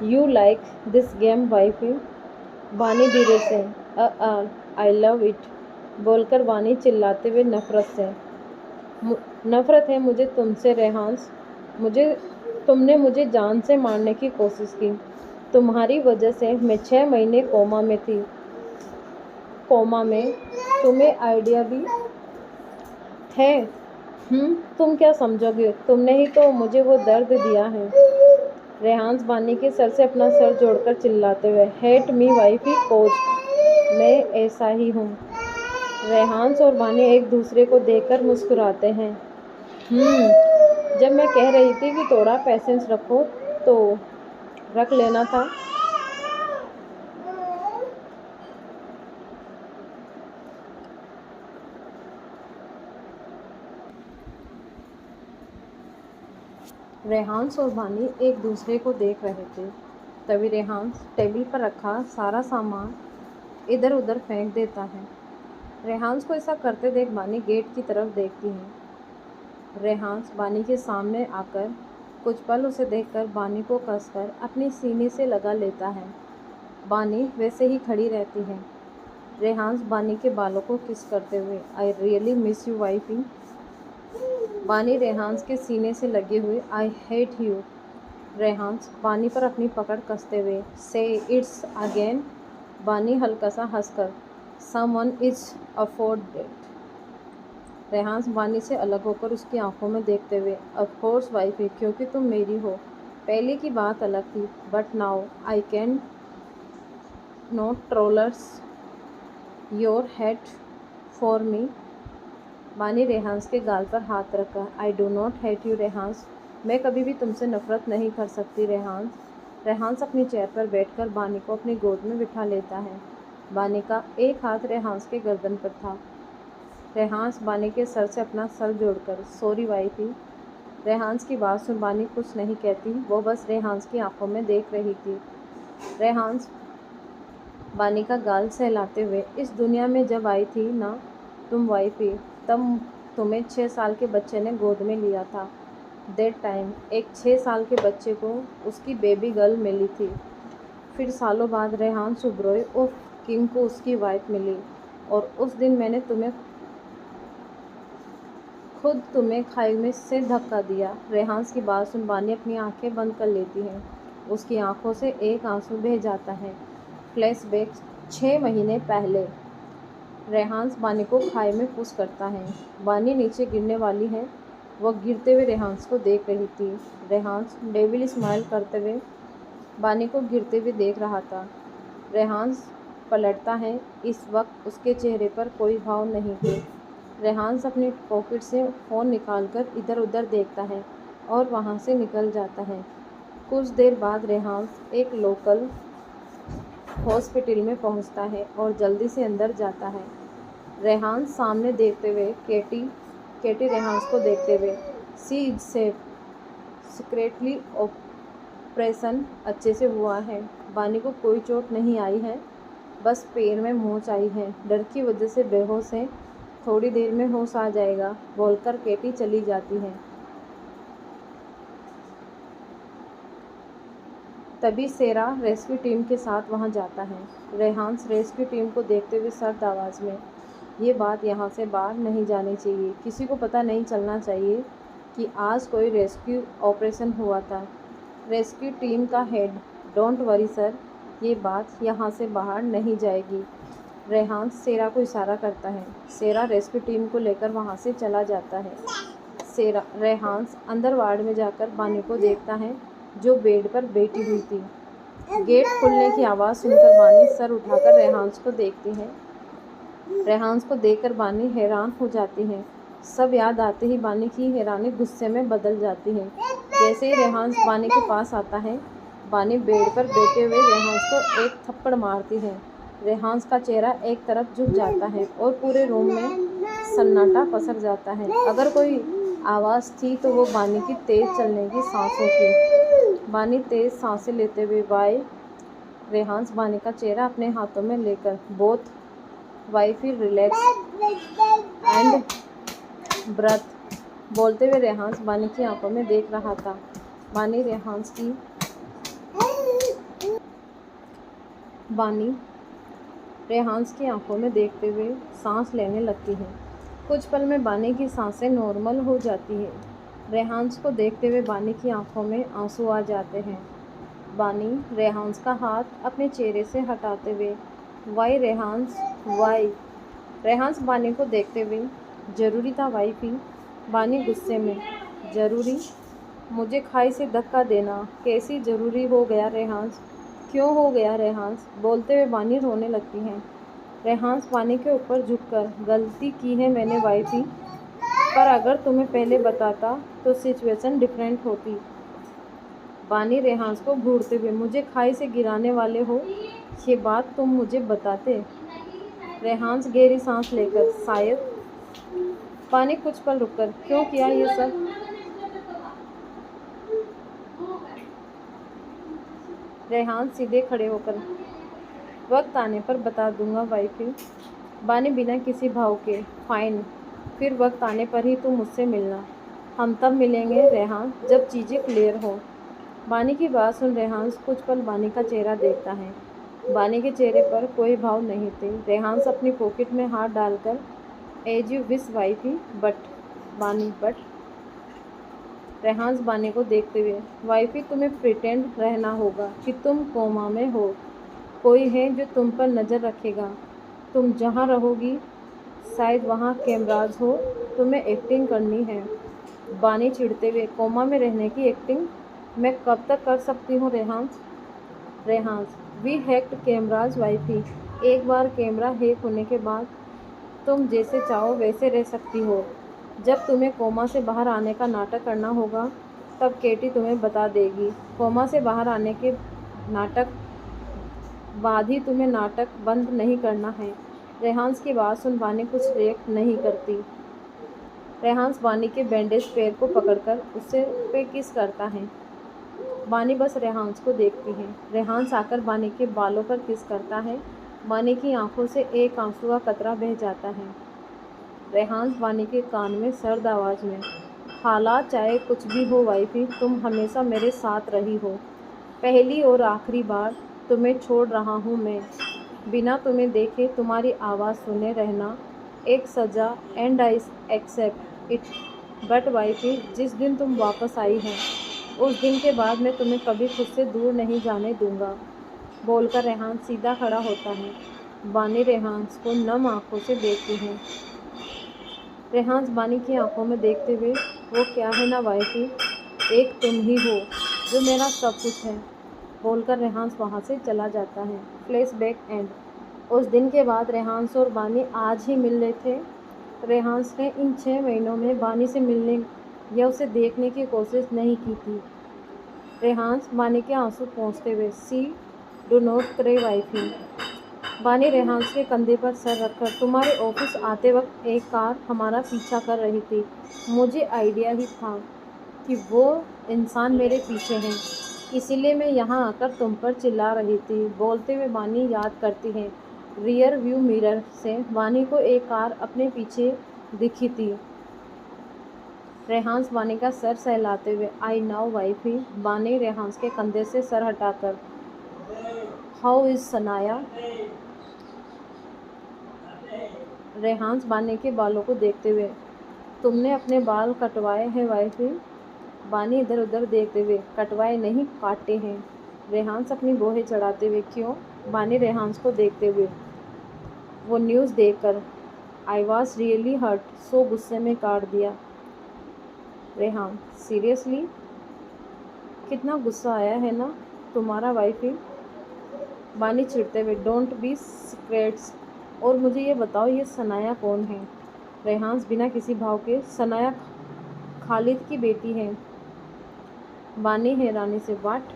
you like this game wifey. बानी धीरे से, आई लव इट बोलकर बानी चिल्लाते हुए, नफ़रत है मुझे तुमसे रेहान्स। तुमने मुझे जान से मारने की कोशिश की। तुम्हारी वजह से मैं 6 महीने कोमा में थी। कोमा में तुम्हें आइडिया भी है? तुम क्या समझोगे? तुमने ही तो मुझे वो दर्द दिया है। रेहान्स बानी के सर से अपना सर जोड़कर चिल्लाते हुए, हेट मी वाइफी कोच, मैं ऐसा ही हूँ। रेहान्स और बानी एक दूसरे को देखकर मुस्कुराते हैं। जब मैं कह रही थी कि थोड़ा पेशेंस रखो तो रख लेना था। रेहान्स और बानी एक दूसरे को देख रहे थे। तभी रेहान्स टेबल पर रखा सारा सामान इधर उधर फेंक देता है। रेहान्स को ऐसा करते देख बानी गेट की तरफ देखती है। रेहान्स बानी के सामने आकर कुछ पल उसे देखकर बानी को कसकर अपनी सीने से लगा लेता है। बानी वैसे ही खड़ी रहती है। रेहान्स बानी के बालों को किस करते हुए, I really miss you wifey. बानी रेहान्स के सीने से लगे हुए, आई हेट यू। रेहान्स बानी पर अपनी पकड़ कसते हुए, से इट्स अगेन। बानी हल्का सा हंसकर, someone is afford it. Rehan's बानी से अलग होकर उसकी आंखों में देखते हुए, ऑफ कोर्स वाइफी, क्योंकि तुम मेरी हो। पहले की बात अलग थी, but now I can not trollers your head for me. Bani Rehans के गाल पर हाथ रखकर, I do not hate you Rehans, मैं कभी भी तुमसे नफरत नहीं कर सकती रेहान्स। रेहान्स अपनी चेयर पर बैठकर बानी को अपनी गोद में बिठा लेता है। बानी का एक हाथ रेहान्स के गर्दन पर था। रेहान्स बानी के सर से अपना सर जोड़कर, सॉरी वाइफी। रेहान्स की बात सुन बानी कुछ नहीं कहती, वो बस रेहान्स की आंखों में देख रही थी। रेहान्स बानी का गाल सहलाते हुए, इस दुनिया में जब आई थी ना तुम वाइफी, तब तुम्हें 6 साल के बच्चे ने गोद में लिया था। दैट टाइम एक 6 साल के बच्चे को उसकी बेबी गर्ल मिली थी। फिर सालों बाद रेहान्स उब्रोए और किम को उसकी वाइफ मिली, और उस दिन मैंने खुद तुम्हें खाई में से धक्का दिया। रेहान्स की बात सुन बानी अपनी आंखें बंद कर लेती है। उसकी आंखों से एक आंसू बह जाता है। फ्लैशबैक 6 महीने पहले। रेहान्स बानी को खाई में पुश करता है। बानी नीचे गिरने वाली है। वह गिरते हुए रेहान्स को देख रही थी। रेहान्स डेविल स्माइल करते हुए बानी को गिरते हुए देख रहा था। रेहान्स पलटता है। इस वक्त उसके चेहरे पर कोई भाव नहीं थे। रेहान्स अपनी पॉकेट से फ़ोन निकालकर इधर उधर देखता है और वहाँ से निकल जाता है। कुछ देर बाद रेहान्स एक लोकल हॉस्पिटल में पहुँचता है और जल्दी से अंदर जाता है। रेहान्स सामने देखते हुए केटी रेहान्स को देखते हुए, सी इज सेफ, सीक्रेटली ऑपरेशन अच्छे से हुआ है। बानी को कोई चोट नहीं आई है, बस पैर में मोच आई है, डर की वजह से बेहोश है, थोड़ी देर में होश आ जाएगा, बोलकर केटी चली जाती है। तभी सेरा रेस्क्यू टीम के साथ वहां जाता है। रेहान्स रेस्क्यू टीम को देखते हुए सर्द आवाज़ में, ये बात यहाँ से बाहर नहीं जानी चाहिए, किसी को पता नहीं चलना चाहिए कि आज कोई रेस्क्यू ऑपरेशन हुआ था। रेस्क्यू टीम का हेड, डोंट वरी सर, ये बात यहाँ से बाहर नहीं जाएगी। रेहान्स सेरा को इशारा करता है। सेरा रेस्क्यू टीम को लेकर वहाँ से चला जाता है। रेहान्स अंदर वार्ड में जाकर बानी को देखता है, जो बेड पर बैठी हुई थी। गेट खुलने की आवाज़ सुनकर बानी सर उठाकर रेहान्स को देखती है। रेहान्स को देखकर बानी हैरान हो जाती है। सब याद आते ही बानी की हैरानी गुस्से में बदल जाती है। जैसे ही रेहान्स बानी के पास आता है, बानी बेड पर बैठे हुए रेहान्स को एक थप्पड़ मारती है। रेहान्स का चेहरा एक तरफ झुक जाता है और पूरे रूम में सन्नाटा पसर जाता है। अगर कोई आवाज़ थी तो वो बानी की तेज़ चलने की सांसों की। बानी तेज़ सांसें लेते हुए, वाई। रेहान्स बानी का चेहरा अपने हाथों में लेकर, both wifey relax and booth, बोलते हुए रेहान्स बानी की आंखों में देख रहा था। बानी रेहान्स की आंखों में देखते हुए सांस लेने लगती है। कुछ पल में बानी की सांसें नॉर्मल हो जाती है। रेहान्स को देखते हुए बानी की आंखों में आंसू आ जाते हैं। बानी रेहान्स का हाथ अपने चेहरे से हटाते हुए, वाई रेहान्स, वाई। रेहान्स बानी को देखते हुए, ज़रूरी था वाइफी। बानी गुस्से में, ज़रूरी? मुझे खाई से धक्का देना कैसी ज़रूरी हो गया रेहान्स, क्यों हो गया रेहान्स? बोलते हुए बानी रोने लगती हैं। रेहान्स बानी के ऊपर झुककर, गलती की है मैंने वाइफी, पर अगर तुम्हें पहले बताता तो सिचुएशन डिफरेंट होती। बानी रेहान्स को घूरते हुए, मुझे खाई से गिराने वाले हो, ये बात तुम मुझे बताते। रेहान्स गहरी सांस लेकर, शायद। बानी कुछ पल रुककर, क्यों किया ये सब? रेहान सीधे खड़े होकर, वक्त आने पर बता दूंगा वाइफी। बानी बिना किसी भाव के, फाइन, फिर वक्त आने पर ही तुम मुझसे मिलना। हम तब मिलेंगे रेहान जब चीज़ें क्लियर हो। बानी की बात सुन रेहान कुछ पल बानी का चेहरा देखता है। बानी के चेहरे पर कोई भाव नहीं थे। रेहान अपनी पॉकेट में हाथ डालकर, as you wish wifey, but Bani but Rehan Bani को देखते हुए, वाइफी तुम्हें प्रिटेंड रहना होगा कि तुम कोमा में हो। कोई है जो तुम पर नज़र रखेगा। तुम जहाँ रहोगी शायद वहाँ कैमराज हो। तुम्हें एक्टिंग करनी है। बानी चिढ़ते हुए, कोमा में रहने की एक्टिंग मैं कब तक कर सकती हूँ Rehan? Rehan, we hacked cameras wifey. एक बार कैमरा हैक होने के बाद तुम जैसे चाहो वैसे रह सकती हो। जब तुम्हें कोमा से बाहर आने का नाटक करना होगा तब केटी तुम्हें बता देगी। कोमा से बाहर आने के नाटक बाद ही तुम्हें नाटक बंद नहीं करना है। रेहान की बात सुन बानी कुछ रिएक्ट नहीं करती। रेहान बानी के बैंडेज पैर को पकड़कर उससे पे किस करता है। बानी बस रेहान को देखती है। रेहान आकर बानी के बालों पर किस करता है। बानी की आंखों से एक आंसू का कतरा बह जाता है। रेहान बानी के कान में सर्द आवाज़ में, हालात चाहे कुछ भी हो वाइफी, तुम हमेशा मेरे साथ रही हो। पहली और आखिरी बार तुम्हें छोड़ रहा हूँ मैं। बिना तुम्हें देखे, तुम्हारी आवाज़ सुने रहना एक सज़ा, and I accept it. But wifey, जिस दिन तुम वापस आई हैं उस दिन के बाद मैं तुम्हें कभी खुद से दूर नहीं जाने दूंगा। बोलकर रेहान सीधा खड़ा होता है। बानी रेहान को नम आंखों से देखती है। रेहान बानी की आंखों में देखते हुए, वो क्या है ना वाइफी, एक तुम ही हो जो मेरा सब कुछ है। बोलकर रेहान वहाँ से चला जाता है। Flashback and. उस दिन के बाद रेहान और बानी आज ही मिल रहे थे। रेहान ने इन 6 महीनों में बानी से मिलने या उसे देखने की कोशिश नहीं की थी। रेहान बानी के आंसू पहुँचते हुए, सी डू नॉट क्राई वाइफी। बानी रेहान के कंधे पर सर रखकर, तुम्हारे ऑफिस आते वक्त एक कार हमारा पीछा कर रही थी। मुझे आइडिया ही था कि वो इंसान मेरे पीछे हैं, इसीलिए मैं यहाँ आकर तुम पर चिल्ला रही थी। बोलते हुए बानी याद करती है, रियर व्यू मिरर से बानी को एक कार अपने पीछे दिखी थी। रेहान बानी का सर सहलाते हुए, आई नाउ वाइफी। बानी रेहान के कंधे से सर हटाकर, हाउ इज सनाया। रेहान बानी के बालों को देखते हुए, तुमने अपने बाल कटवाए हैं वाइफी। बानी इधर उधर देखते हुए, कटवाए नहीं काटे हैं। रेहान अपनी बोहें चढ़ाते हुए, क्यों। बानी रेहान को देखते हुए, वो न्यूज़ देखकर, आई वॉज रियली हर्ट, सो गुस्से में काट दिया। रेहान, सीरियसली, कितना गुस्सा आया है ना तुम्हारा वाइफी। बानी चिढ़ते हुए, डोंट बी सीक्रेट्स, और मुझे ये बताओ ये सनाया कौन है। रेहान बिना किसी भाव के, सनाया खालिद की बेटी है। बानी हैरानी से, वाट।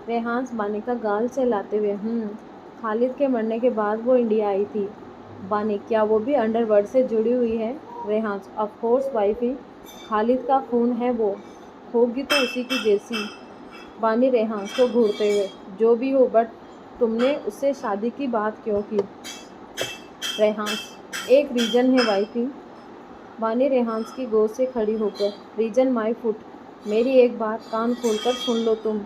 रेहान बानी का गाल सहलाते हुए, खालिद के मरने के बाद वो इंडिया आई थी। बानी, क्या वो भी अंडरवर्ल्ड से जुड़ी हुई है। Rehan, of course wifey, Khalid का खून है वो, होगी तो उसी की जैसी। बानी रेहान को घूरते हुए, जो भी हो, बट तुमने उससे शादी की बात क्यों की। रेहान, एक रीज़न है वाइफी। बानी रेहान की गोद से खड़ी होकर, रीजन माई फुट। मेरी एक बात कान खोलकर सुन लो, तुम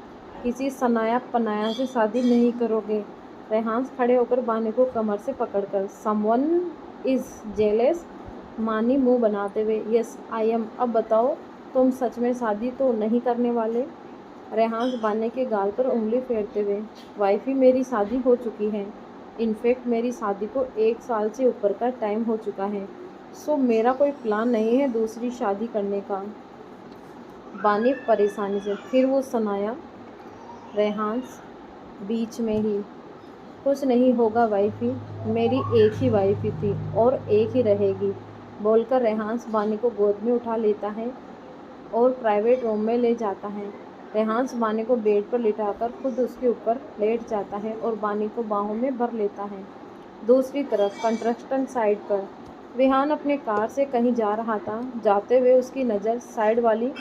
किसी सनाया पनाया से शादी नहीं करोगे। रेहान खड़े होकर बानी को कमर से पकड़कर, समवन इज़ जेलस। मानी मुंह बनाते हुए, यस आई एम। अब बताओ, तुम सच में शादी तो नहीं करने वाले। रेहान बानी के गाल पर उंगली फेरते हुए, वाइफी मेरी शादी हो चुकी है। इनफैक्ट मेरी शादी को 1 साल से ऊपर का टाइम हो चुका है। सो मेरा कोई प्लान नहीं है दूसरी शादी करने का। बानी परेशानी से, फिर वो सनाया। रेहान बीच में ही, कुछ नहीं होगा वाइफी, मेरी एक ही वाइफी थी और एक ही रहेगी। बोलकर रेहान बानी को गोद में उठा लेता है और प्राइवेट रूम में ले जाता है। रेहान बानी को बेड पर लिटाकर खुद उसके ऊपर लेट जाता है और बानी को बाहों में भर लेता है। दूसरी तरफ कंस्ट्रक्शन साइट पर रेहान अपने कार से कहीं जा रहा था। जाते हुए उसकी नज़र साइड वाली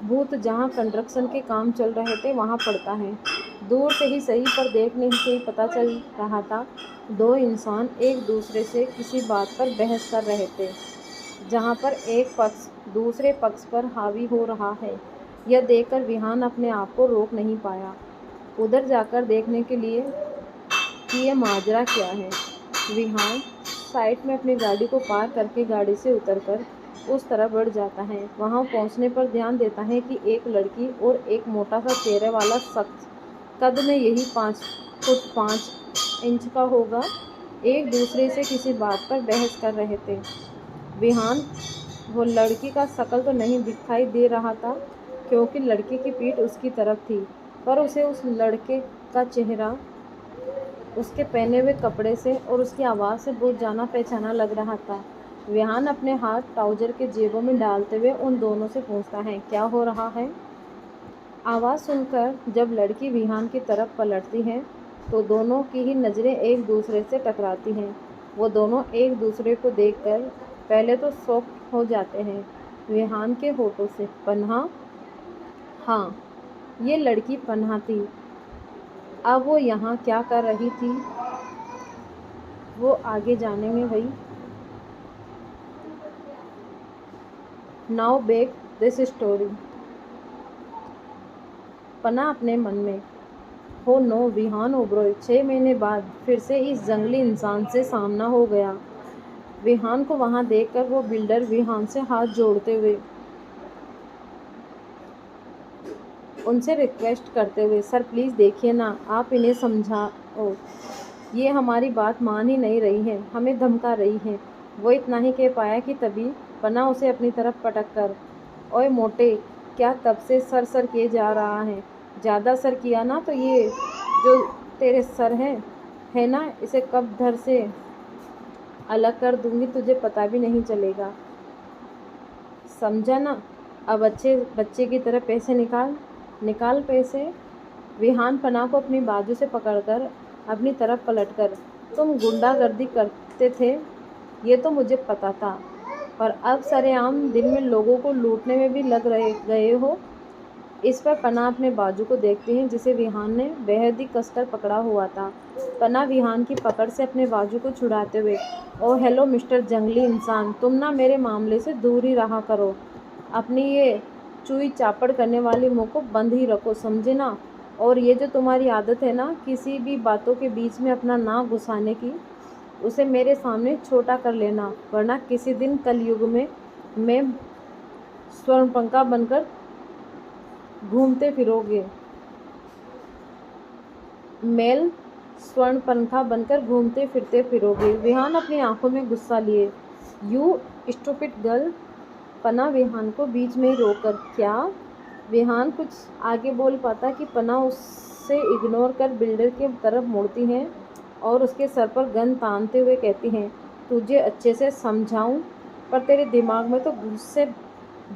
भूत जहाँ कंस्ट्रक्शन के काम चल रहे थे वहाँ पड़ता है। दूर से ही सही पर देखने से ही पता चल रहा था दो इंसान एक दूसरे से किसी बात पर बहस कर रहे थे, जहाँ पर एक पक्ष दूसरे पक्ष पर हावी हो रहा है। यह देखकर विहान अपने आप को रोक नहीं पाया, उधर जाकर देखने के लिए कि यह माजरा क्या है। विहान साइड में अपनी गाड़ी को पार करके गाड़ी से उतरकर उस तरफ बढ़ जाता है। वहां पहुंचने पर ध्यान देता है कि एक लड़की और एक मोटा सा चेहरे वाला शख्स, कद में यही 5 फुट 5 इंच का होगा, एक दूसरे से किसी बात पर बहस कर रहे थे। विहान वो लड़की का शक्ल तो नहीं दिखाई दे रहा था क्योंकि लड़की की पीठ उसकी तरफ थी, पर उसे उस लड़के का चेहरा उसके पहने हुए कपड़े से और उसकी आवाज़ से बहुत जाना पहचाना लग रहा था। विहान अपने हाथ ट्राउजर के जेबों में डालते हुए उन दोनों से पूछता है, क्या हो रहा है? आवाज़ सुनकर जब लड़की विहान की तरफ पलटती है तो दोनों की ही नज़रें एक दूसरे से टकराती हैं। वो दोनों एक दूसरे को देखकर पहले तो शॉक हो जाते हैं। विहान के होठों से पन्हा, हाँ, ये लड़की पन्हा थी। अब वो यहाँ क्या कर रही थी वो आगे जानेंगे भाई। Now back this story. पन्हा अपने मन में, हो नो, विहान ओबरॉय 6 महीने बाद फिर से इस जंगली इंसान से सामना हो गया। विहान को वहां देखकर वो बिल्डर विहान से हाथ जोड़ते हुए उनसे रिक्वेस्ट करते हुए, सर प्लीज़ देखिए ना, आप इन्हें समझाओ, ये हमारी बात मान ही नहीं रही है, हमें धमका रही है। वो इतना ही कह पाया कि तभी पन्हा उसे अपनी तरफ पटक कर, ओए मोटे, क्या तब से सर सर किए जा रहा है? ज़्यादा सर किया ना तो ये जो तेरे सर है ना, इसे कब धर से अलग कर दूंगी, तुझे पता भी नहीं चलेगा, समझा ना? अब अच्छे बच्चे की तरह पैसे निकाल पैसे। विहान पन्हा को अपनी बाजू से पकड़कर अपनी तरफ पलटकर, तुम गुंडागर्दी करते थे ये तो मुझे पता था, पर अब सरेआम दिन में लोगों को लूटने में भी लग गए हो। इस पर पन्हा अपने बाजू को देखती है जिसे विहान ने बेहद ही कसकर पकड़ा हुआ था। पन्हा विहान की पकड़ से अपने बाजू को छुड़ाते हुए, ओ हेलो मिस्टर जंगली इंसान, तुम ना मेरे मामले से दूर ही रहा करो, अपनी ये चुई चापड़ करने वाली मुंह को बंद ही रखो, समझे ना? और ये जो तुम्हारी आदत है ना किसी भी बातों के बीच में अपना नाक घुसाने की, उसे मेरे सामने छोटा कर लेना, वरना किसी दिन कलयुग में मैं स्वर्णपंखा बनकर घूमते फिरोगे। मेल स्वर्णपंखा बनकर घूमते फिरते फिरोगे। विहान अपनी आंखों में गुस्सा लिए, यू स्टूपिड गर्ल। पन्हा विहान को बीच में ही रोककर, क्या? विहान कुछ आगे बोल पाता कि पन्हा उससे इग्नोर कर बिल्डर की तरफ मुड़ती हैं और उसके सर पर गन तानते हुए कहती हैं, तुझे अच्छे से समझाऊं, पर तेरे दिमाग में तो गुस्से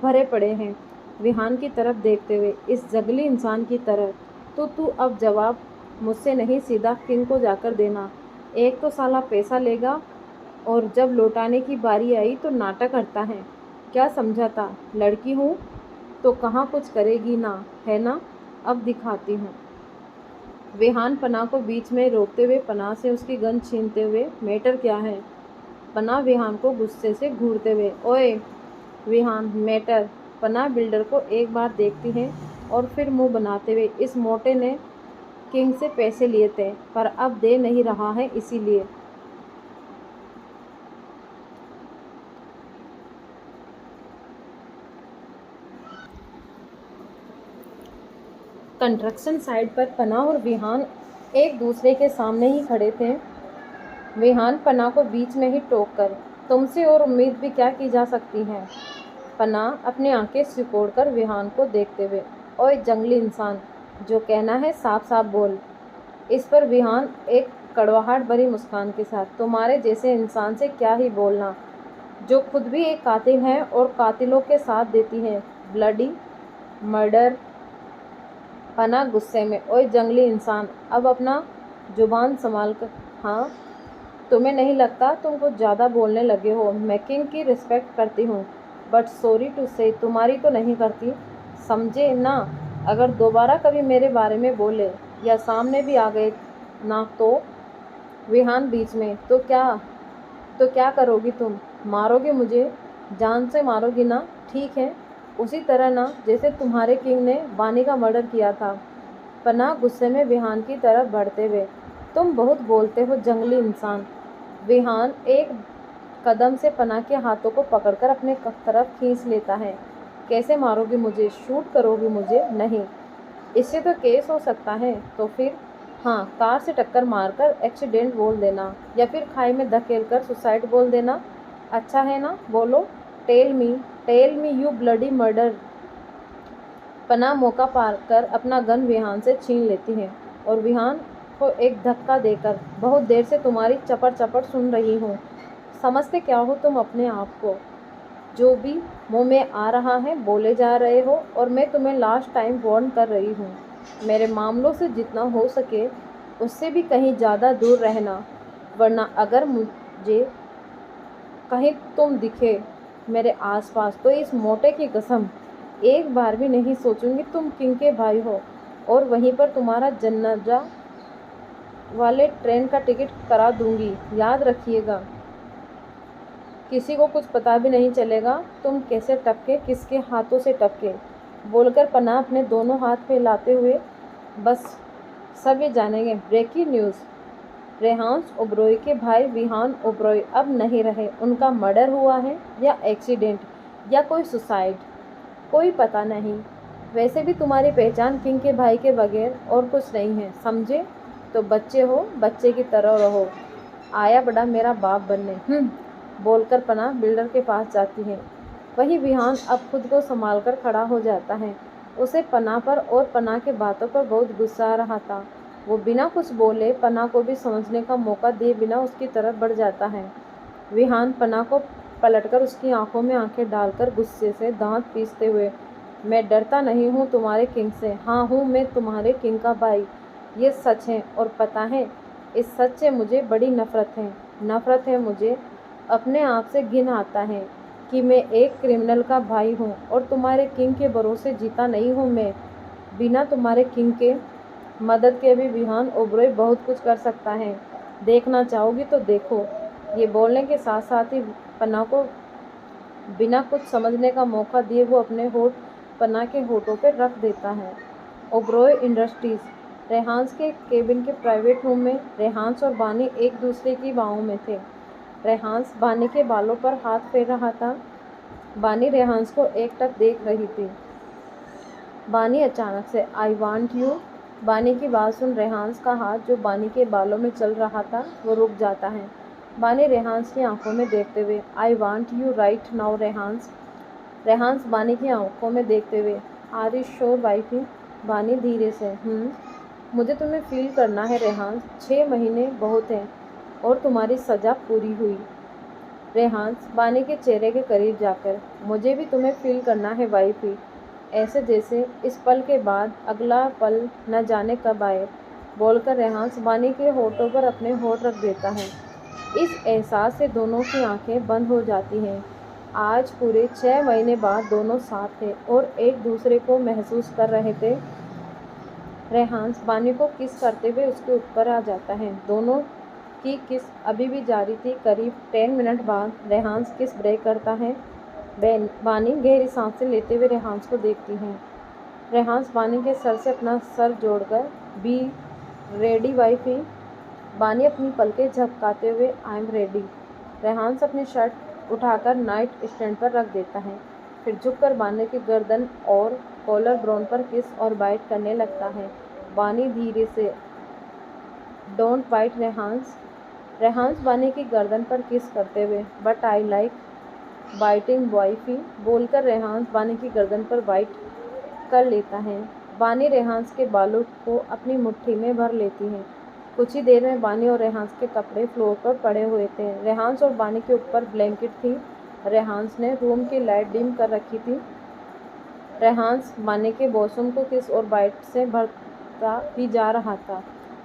भरे पड़े हैं। विहान की तरफ देखते हुए, इस जंगली इंसान की तरह, तो तू अब जवाब मुझसे नहीं सीधा किंग को जाकर देना। एक तो साला पैसा लेगा और जब लौटाने की बारी आई तो नाटक करता है। क्या समझा था, लड़की हूँ तो कहाँ कुछ करेगी ना, है ना? अब दिखाती हूँ। विहान पन्हा को बीच में रोकते हुए पन्हा से उसकी गन छीनते हुए, मैटर क्या है? पन्हा विहान को गुस्से से घूरते हुए, ओए विहान, मैटर। पन्हा बिल्डर को एक बार देखती है और फिर मुंह बनाते हुए, इस मोटे ने किंग से पैसे लिए थे पर अब दे नहीं रहा है, इसीलिए। कंस्ट्रक्शन साइट पर पन्हा और विहान एक दूसरे के सामने ही खड़े थे। विहान पन्हा को बीच में ही टोक कर, तुमसे और उम्मीद भी क्या की जा सकती है? पन्हा अपनी आंखें सिकोड़कर विहान को देखते हुए, ओए जंगली इंसान, जो कहना है साफ साफ बोल। इस पर विहान एक कड़वाहट भरी मुस्कान के साथ, तुम्हारे जैसे इंसान से क्या ही बोलना, जो खुद भी एक कातिल है और कातिलों के साथ देती है, ब्लडी मर्डर। पन्हा गुस्से में, ओए जंगली इंसान, अब अपना जुबान संभाल कर। हाँ, तुम्हें नहीं लगता तुम कुछ ज़्यादा बोलने लगे हो? मैं किंग की रिस्पेक्ट करती हूँ, बट सॉरी टू से तुम्हारी तो नहीं करती। समझे ना? अगर दोबारा कभी मेरे बारे में बोले या सामने भी आ गए ना तो। विहान बीच में, तो क्या करोगी तुम? मारोगे मुझे? जान से मारोगी ना? ठीक है, उसी तरह ना जैसे तुम्हारे किंग ने बानी का मर्डर किया था। पनाह गुस्से में विहान की तरफ बढ़ते हुए, तुम बहुत बोलते हो जंगली इंसान। विहान एक कदम से पनाह के हाथों को पकड़कर अपने तरफ खींच लेता है। कैसे मारोगी मुझे? शूट करोगी मुझे? नहीं, इससे तो केस हो सकता है। तो फिर? हाँ, कार से टक्कर मारकर एक्सीडेंट बोल देना, या फिर खाई में धकेलकर सुसाइड बोल देना। अच्छा है ना? बोलो, tell me you bloody murder. पनाह मौका पाकर अपना गन विहान से छीन लेती है और विहान को एक धक्का देकर, बहुत देर से तुम्हारी चपड़ चपड़ सुन रही हूँ। समझते क्या हो तुम अपने आप को? जो भी मुंह में आ रहा है बोले जा रहे हो, और मैं तुम्हें लास्ट टाइम वार्न कर रही हूँ। मेरे मामलों से जितना हो सके उससे भी कहीं ज़्यादा दूर रहना, वरना अगर मुझे कहीं तुम दिखे मेरे आसपास तो इस मोटे की कसम एक बार भी नहीं सोचूंगी तुम किंग के भाई हो, और वहीं पर तुम्हारा जनाजा वाले ट्रेन का टिकट करा दूंगी। याद रखिएगा, किसी को कुछ पता भी नहीं चलेगा तुम कैसे टपके, किसके हाथों से टपके। बोलकर पनाह अपने दोनों हाथ फैलाते हुए, बस सब ये जानेंगे। ब्रेकिंग न्यूज़, रेहान्स ओबरॉय के भाई विहान ओबरॉय अब नहीं रहे। उनका मर्डर हुआ है या एक्सीडेंट या कोई सुसाइड, कोई पता नहीं। वैसे भी तुम्हारी पहचान किंग के भाई के बगैर और कुछ नहीं है, समझे? तो बच्चे हो, बच्चे की तरह रहो। आया बड़ा मेरा बाप बनने, बोलकर पनाह बिल्डर के पास जाती है। वही विहान अब खुद को संभाल कर खड़ा हो जाता है। उसे पनाह पर और पनाह के बातों पर बहुत गुस्सा आ रहा था। वो बिना कुछ बोले पनाह को भी समझने का मौका दिए बिना उसकी तरफ बढ़ जाता है। विहान पनाह को पलटकर उसकी आंखों में आंखें डालकर गुस्से से दांत पीसते हुए, मैं डरता नहीं हूँ तुम्हारे किंग से। हाँ हूँ, मैं तुम्हारे किंग का भाई, ये सच है। और पता है, इस सच से मुझे बड़ी नफ़रत है। मुझे अपने आप से घिन आता है कि मैं एक क्रिमिनल का भाई हूँ और तुम्हारे किंग के भरोसे जीता नहीं हूँ। मैं बिना तुम्हारे किंग के मदद के भी विहान ओबरॉय बहुत कुछ कर सकता है। देखना चाहोगी तो देखो। ये बोलने के साथ साथ ही पनाह को बिना कुछ समझने का मौका दिए वो अपने होठ पनाह के होठों पर रख देता है। ओबरॉय इंडस्ट्रीज, रेहान्स के केबिन के प्राइवेट रूम में रेहान्स और बानी एक दूसरे की बाहों में थे। रेहान्स बानी के बालों पर हाथ फेर रहा था। बानी रेहान्स को एकटक देख रही थी। बानी अचानक से, आई वांट यू। बानी की बात सुन रेहान्स का हाथ जो बानी के बालों में चल रहा था वो रुक जाता है। बानी रेहान्स की आंखों में देखते हुए, I want you right now Rehans. Rehans Bani की आंखों में देखते हुए, आर यू श्योर वाइफी। बानी धीरे से, मुझे तुम्हें फील करना है रेहान्स। 6 महीने बहुत हैं और तुम्हारी सज़ा पूरी हुई। रेहान्स बानी के चेहरे के करीब जाकर, मुझे भी तुम्हें फील करना है वाइफी, ऐसे जैसे इस पल के बाद अगला पल न जाने कब आए। बोलकर रेहान्स बानी के होठों पर अपने होठ रख देता है। इस एहसास से दोनों की आंखें बंद हो जाती हैं। आज पूरे 6 महीने बाद दोनों साथ थे और एक दूसरे को महसूस कर रहे थे। रेहान्स बानी को किस करते हुए उसके ऊपर आ जाता है। दोनों की किस अभी भी जारी थी। करीब 10 मिनट बाद रेहान्स किस ब्रेक करता है। बानी गहरी सांसें लेते हुए रेहान्स को देखती है। रेहान्स बानी के सर से अपना सर जोड़कर, बी रेडी वाइफी। बानी अपनी पलकें झपकाते हुए, आई एम रेडी। रेहान्स अपनी शर्ट उठाकर नाइट स्टैंड पर रख देता है, फिर झुककर बानी की गर्दन और कॉलर ब्रोन पर किस और बाइट करने लगता है। बानी धीरे से, डोंट बाइट रेहान्स। रेहान्स बानी की गर्दन पर किस करते हुए, but I like biting wifey. बोलकर रेहान्स बानी की गर्दन पर बाइट कर लेता है। बानी रेहान्स के बालों को अपनी मुट्ठी में भर लेती है। कुछ ही देर में बानी और रेहान्स के कपड़े फ्लोर पर पड़े हुए थे। रेहान्स और बानी के ऊपर ब्लैंकेट थी। रेहान्स ने रूम की लाइट डिम कर रखी थी। रेहान्स बानी के वॉशरूम को किस और बाइट से भरता ही जा रहा था।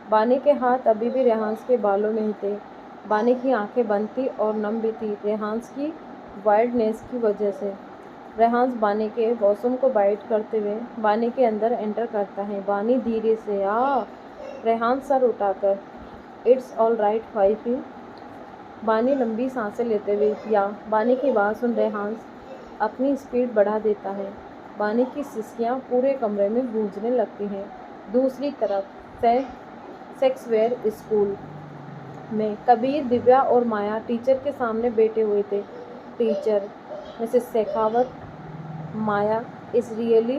बानी के हाथ अभी भी रेहान्स के बालों में ही थे। बानी की आंखें बंद थी और नम भी थी रेहान्स की वाइल्डनेस की वजह से। रेहान बानी के वॉशरूम को बाइट करते हुए बानी के अंदर एंटर करता है। बानी धीरे से रेहान सर उठाकर इट्स ऑल राइट वाइफी। बानी लंबी सांसें लेते हुए बानी की बात सुन रेहान अपनी स्पीड बढ़ा देता है। बानी की सिसकियाँ पूरे कमरे में गूंजने लगती हैं। दूसरी तरफ सेक्सवेयर स्कूल में कबीर, दिव्या और माया टीचर के सामने बैठे हुए थे। Teacher Mrs Shekhawat, Maya is really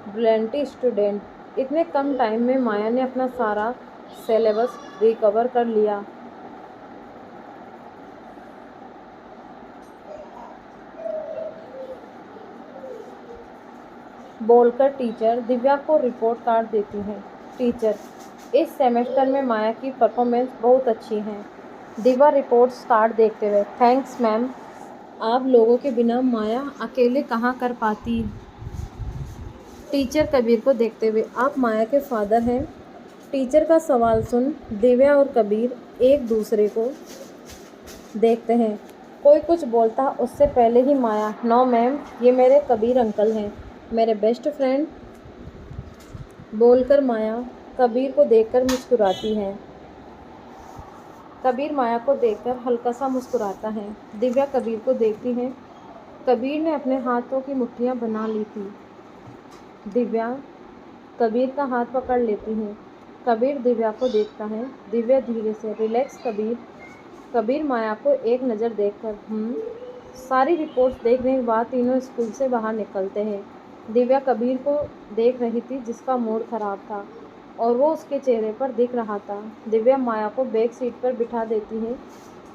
brilliant student. इतने कम टाइम में माया ने अपना सारा सिलेबस रिकवर कर लिया। बोलकर टीचर दिव्या को रिपोर्ट कार्ड देती हैं। टीचर, इस सेमेस्टर में माया की परफॉर्मेंस बहुत अच्छी है। दिव्या रिपोर्ट्स कार्ड देखते हुए, थैंक्स मैम, आप लोगों के बिना माया अकेले कहाँ कर पाती। टीचर कबीर को देखते हुए, आप माया के फादर हैं। टीचर का सवाल सुन दिव्या और कबीर एक दूसरे को देखते हैं। कोई कुछ बोलता उससे पहले ही माया, नो मैम, ये मेरे कबीर अंकल हैं, मेरे बेस्ट फ्रेंड। बोलकर माया कबीर को देखकर मुस्कुराती है। कबीर माया को देखकर हल्का सा मुस्कुराता है। दिव्या कबीर को देखती है। कबीर ने अपने हाथों की मुट्ठियाँ बना ली थी। दिव्या कबीर का हाथ पकड़ लेती है। कबीर दिव्या को देखता है। दिव्या धीरे से, रिलैक्स कबीर। कबीर माया को एक नज़र देखकर सारी रिपोर्ट्स देखने के बाद तीनों स्कूल से बाहर निकलते हैं। दिव्या कबीर को देख रही थी जिसका मूड खराब था और वो उसके चेहरे पर दिख रहा था। दिव्या माया को बैक सीट पर बिठा देती है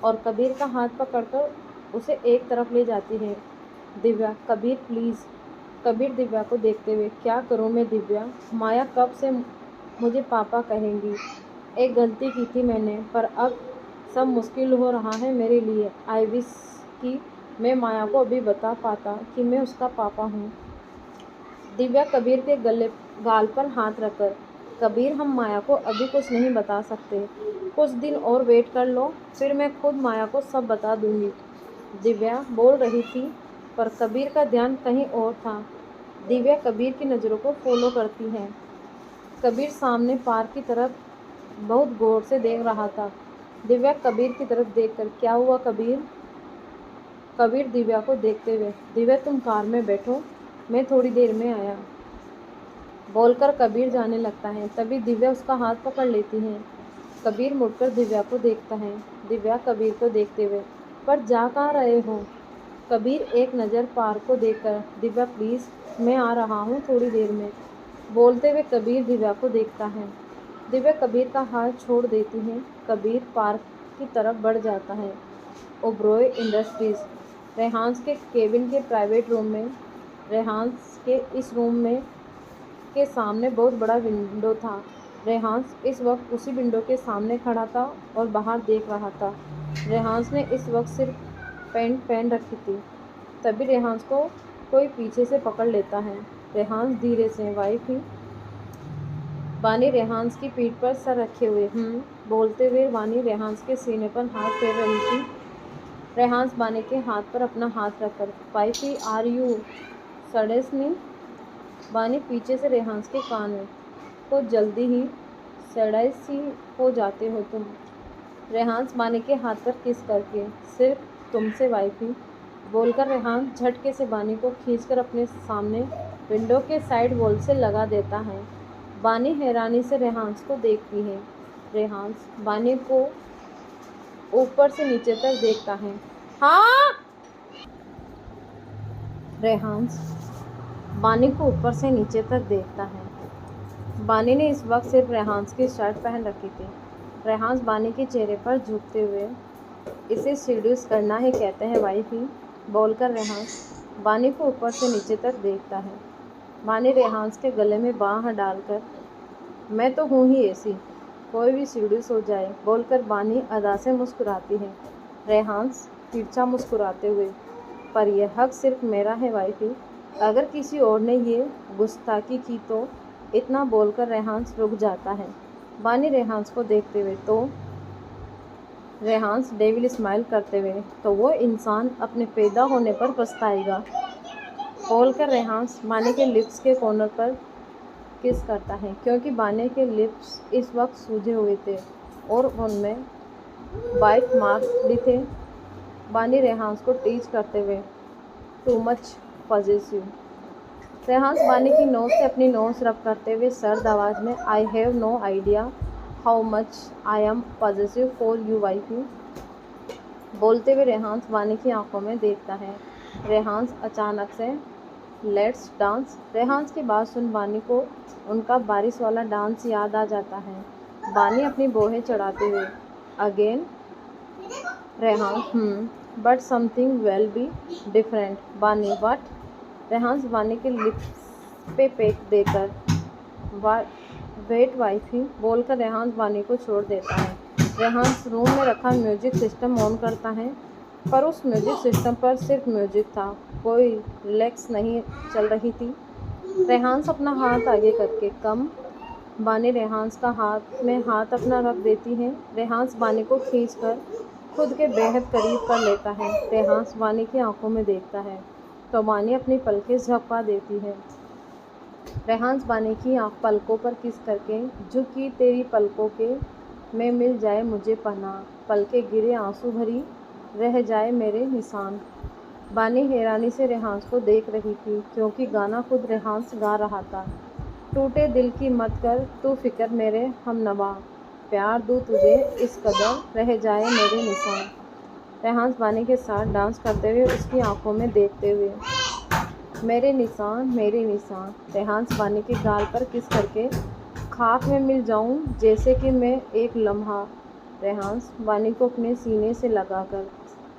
और कबीर का हाथ पकड़कर उसे एक तरफ ले जाती है। दिव्या, कबीर प्लीज़। कबीर दिव्या को देखते हुए, क्या करूँ मैं दिव्या, माया कब से मुझे पापा कहेंगी। एक गलती की थी मैंने, पर अब सब मुश्किल हो रहा है मेरे लिए। आई विश कि मैं माया को अभी बता पाता कि मैं उसका पापा हूँ। दिव्या कबीर के गाल पर हाथ रखकर, कबीर, हम माया को अभी कुछ नहीं बता सकते, कुछ दिन और वेट कर लो, फिर मैं खुद माया को सब बता दूंगी। दिव्या बोल रही थी पर कबीर का ध्यान कहीं और था। दिव्या कबीर की नज़रों को फॉलो करती है। कबीर सामने पार्क की तरफ बहुत गौर से देख रहा था। दिव्या कबीर की तरफ देखकर, क्या हुआ कबीर। कबीर दिव्या को देखते हुए, दिव्या तुम कार में बैठो, मैं थोड़ी देर में आया। बोलकर कबीर जाने लगता है। तभी दिव्या उसका हाथ पकड़ लेती है। कबीर मुड़कर दिव्या को देखता है। दिव्या कबीर को देखते हुए, पर जा कहाँ रहे हो। कबीर एक नज़र पार्क को देखकर, दिव्या प्लीज़, मैं आ रहा हूँ थोड़ी देर में। बोलते हुए कबीर दिव्या को देखता है। दिव्या कबीर का हाथ छोड़ देती है। कबीर पार्क की तरफ बढ़ जाता है। ओबरॉय इंडस्ट्रीज़, रेहान्स के केबिन के प्राइवेट रूम में। रेहान्स के इस रूम में के सामने बहुत बड़ा विंडो था। रेहान्स इस वक्त उसी विंडो के सामने खड़ा था और बाहर देख रहा था। रेहान्स ने इस वक्त सिर्फ पैंट पहन रखी थी। तभी रेहान्स को कोई पीछे से पकड़ लेता है। रेहान्स धीरे से, वाइफ ही। बानी रेहान्स की पीठ पर सर रखे हुए बोलते हुए बानी रेहान्स के सीने पर हाथ फेर रही थी। रेहान्स बानी के हाथ पर अपना हाथ रखकर, वाइफी आर यू सडनली। बानी पीछे से रेहान्स के कान में, को जल्दी ही सड़ाई सी हो जाते हो तुम। रेहान्स बानी के हाथ पर किस करके, सिर्फ तुमसे वाइफी। बोलकर रेहान्स झटके से बानी को खींचकर अपने सामने विंडो के साइड वॉल से लगा देता है। बानी हैरानी से रेहान्स को देखती है। रेहान्स बानी को ऊपर से नीचे तक देखता है। हाँ। रेहान्स बानी को ऊपर से नीचे तक देखता है। बानी ने इस वक्त सिर्फ रेहान्स की शर्ट पहन रखी थी। रेहान्स बानी के चेहरे पर झुकते हुए, इसे सीड्यूस करना ही कहते हैं वाइफी। बोलकर रेहान्स बानी को ऊपर से नीचे तक देखता है। बानी रेहान्स के गले में बाँह डालकर, मैं तो हूँ ही ऐसी, कोई भी सीड्यूस हो जाए। बोलकर बानी अदा से मुस्कुराती है। रेहान्स तिरछा मुस्कुराते हुए, पर यह हक सिर्फ मेरा है वाइफी, अगर किसी और ने ये गुस्ताखी की तो। इतना बोलकर रेहान्स रुक जाता है। बानी रेहान्स को देखते हुए, तो रेहान्स डेविल स्माइल करते हुए, तो वो इंसान अपने पैदा होने पर पछताएगा। बोलकर रेहांस बानी के लिप्स के कॉर्नर पर किस करता है, क्योंकि बानी के लिप्स इस वक्त सूजे हुए थे और उनमें बाइट मार्क्स भी थे। बानी रेहांस को टीज करते हुए, टू मच पॉजेसिव। रेहांस बानी की नोज से अपनी नोज रब करते हुए सर्द आवाज़ में, I have no idea how much I am possessive for you wifey. बोलते हुए रेहांस बानी की आंखों में देखता है। रेहांस अचानक से, लेट्स डांस। रेहांस की बात सुन बानी को उनका बारिश वाला डांस याद आ जाता है। बानी अपनी बोहें चढ़ाते हुए, again. Rehans, but something will be different. Bani, what? Rehans Bani के लिप्स पे पेक देकर, वेट वाइफी। बोलकर रेहांस बानी को छोड़ देता है। रेहांस रूम में रखा म्यूजिक सिस्टम ऑन करता है, पर उस म्यूजिक सिस्टम पर सिर्फ म्यूजिक था, कोई रिलैक्स नहीं चल रही थी। रेहांस अपना हाथ आगे करके, कम। बानी रेहांस का हाथ में हाथ अपना रख देती है। रेहांस बानी को खींचकर खुद के बेहद करीब कर लेता है। रेहांस बानी की आंखों में देखता है तो बानी अपनी पलकें झपका देती है। रेहांस बानी की पलकों पर किस करके, झुकी तेरी पलकों के में मिल जाए मुझे पनाह, पलके गिरे आंसू भरी रह जाए मेरे निशान। बानी हैरानी से रेहांस को देख रही थी, क्योंकि गाना खुद रेहांस गा रहा था। टूटे दिल की मत कर तू फिक्र मेरे हमनवा, प्यार दूँ तुझे इस कदर रह जाए मेरे निशान। रेहांस बानी के साथ डांस करते हुए उसकी आंखों में देखते हुए, मेरे निशान मेरे निशान। रेहांस बानी के गाल पर किस करके, खाक में मिल जाऊं जैसे कि मैं एक लम्हा। रेहांस बानी को अपने सीने से लगाकर,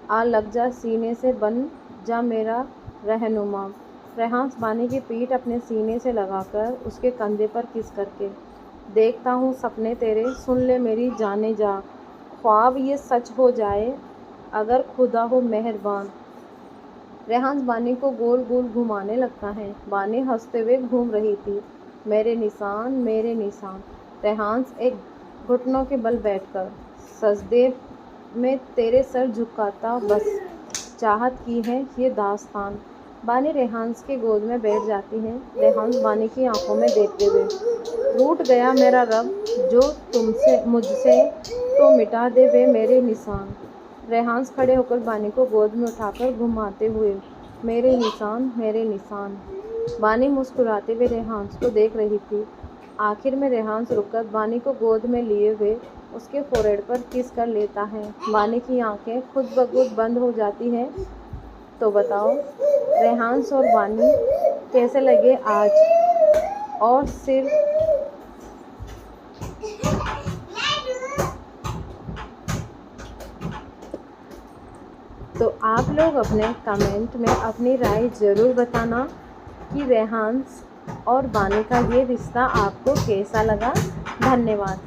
आ लग जा सीने से, बन जा मेरा रहनुमा। रेहांस बानी की पीठ अपने सीने से लगाकर उसके कंधे पर किस करके, देखता हूँ सपने तेरे, सुन ले मेरी जाने जा, ख्वाब ये सच हो जाए अगर खुदा हो मेहरबान। रेहांस बानी को गोल गोल घुमाने लगता है। बानी हंसते हुए घूम रही थी, मेरे निशान मेरे निशान। रेहांस एक घुटनों के बल बैठकर सजदे में तेरे सर झुकाता, बस चाहत की है ये दास्तान। बानी रेहांस के गोद में बैठ जाती है। रेहांस बानी की आंखों में देखते हुए, रूठ गया मेरा रब जो तुमसे मुझसे, तो मिटा दे वे मेरे निशान। रेहांस खड़े होकर बानी को गोद में उठाकर घुमाते हुए, मेरे निशान मेरे निशान। बानी मुस्कुराते हुए रेहांस को देख रही थी। आखिर में रेहांस रुककर बानी को गोद में लिए हुए उसके फोrehead पर किस कर लेता है। बानी की आंखें खुद ब खुद बंद हो जाती हैं। तो बताओ रेहांस और बानी कैसे लगे आज? और सिर्फ तो आप लोग अपने कमेंट में अपनी राय ज़रूर बताना कि रेहांस और बानी का ये रिश्ता आपको कैसा लगा। धन्यवाद।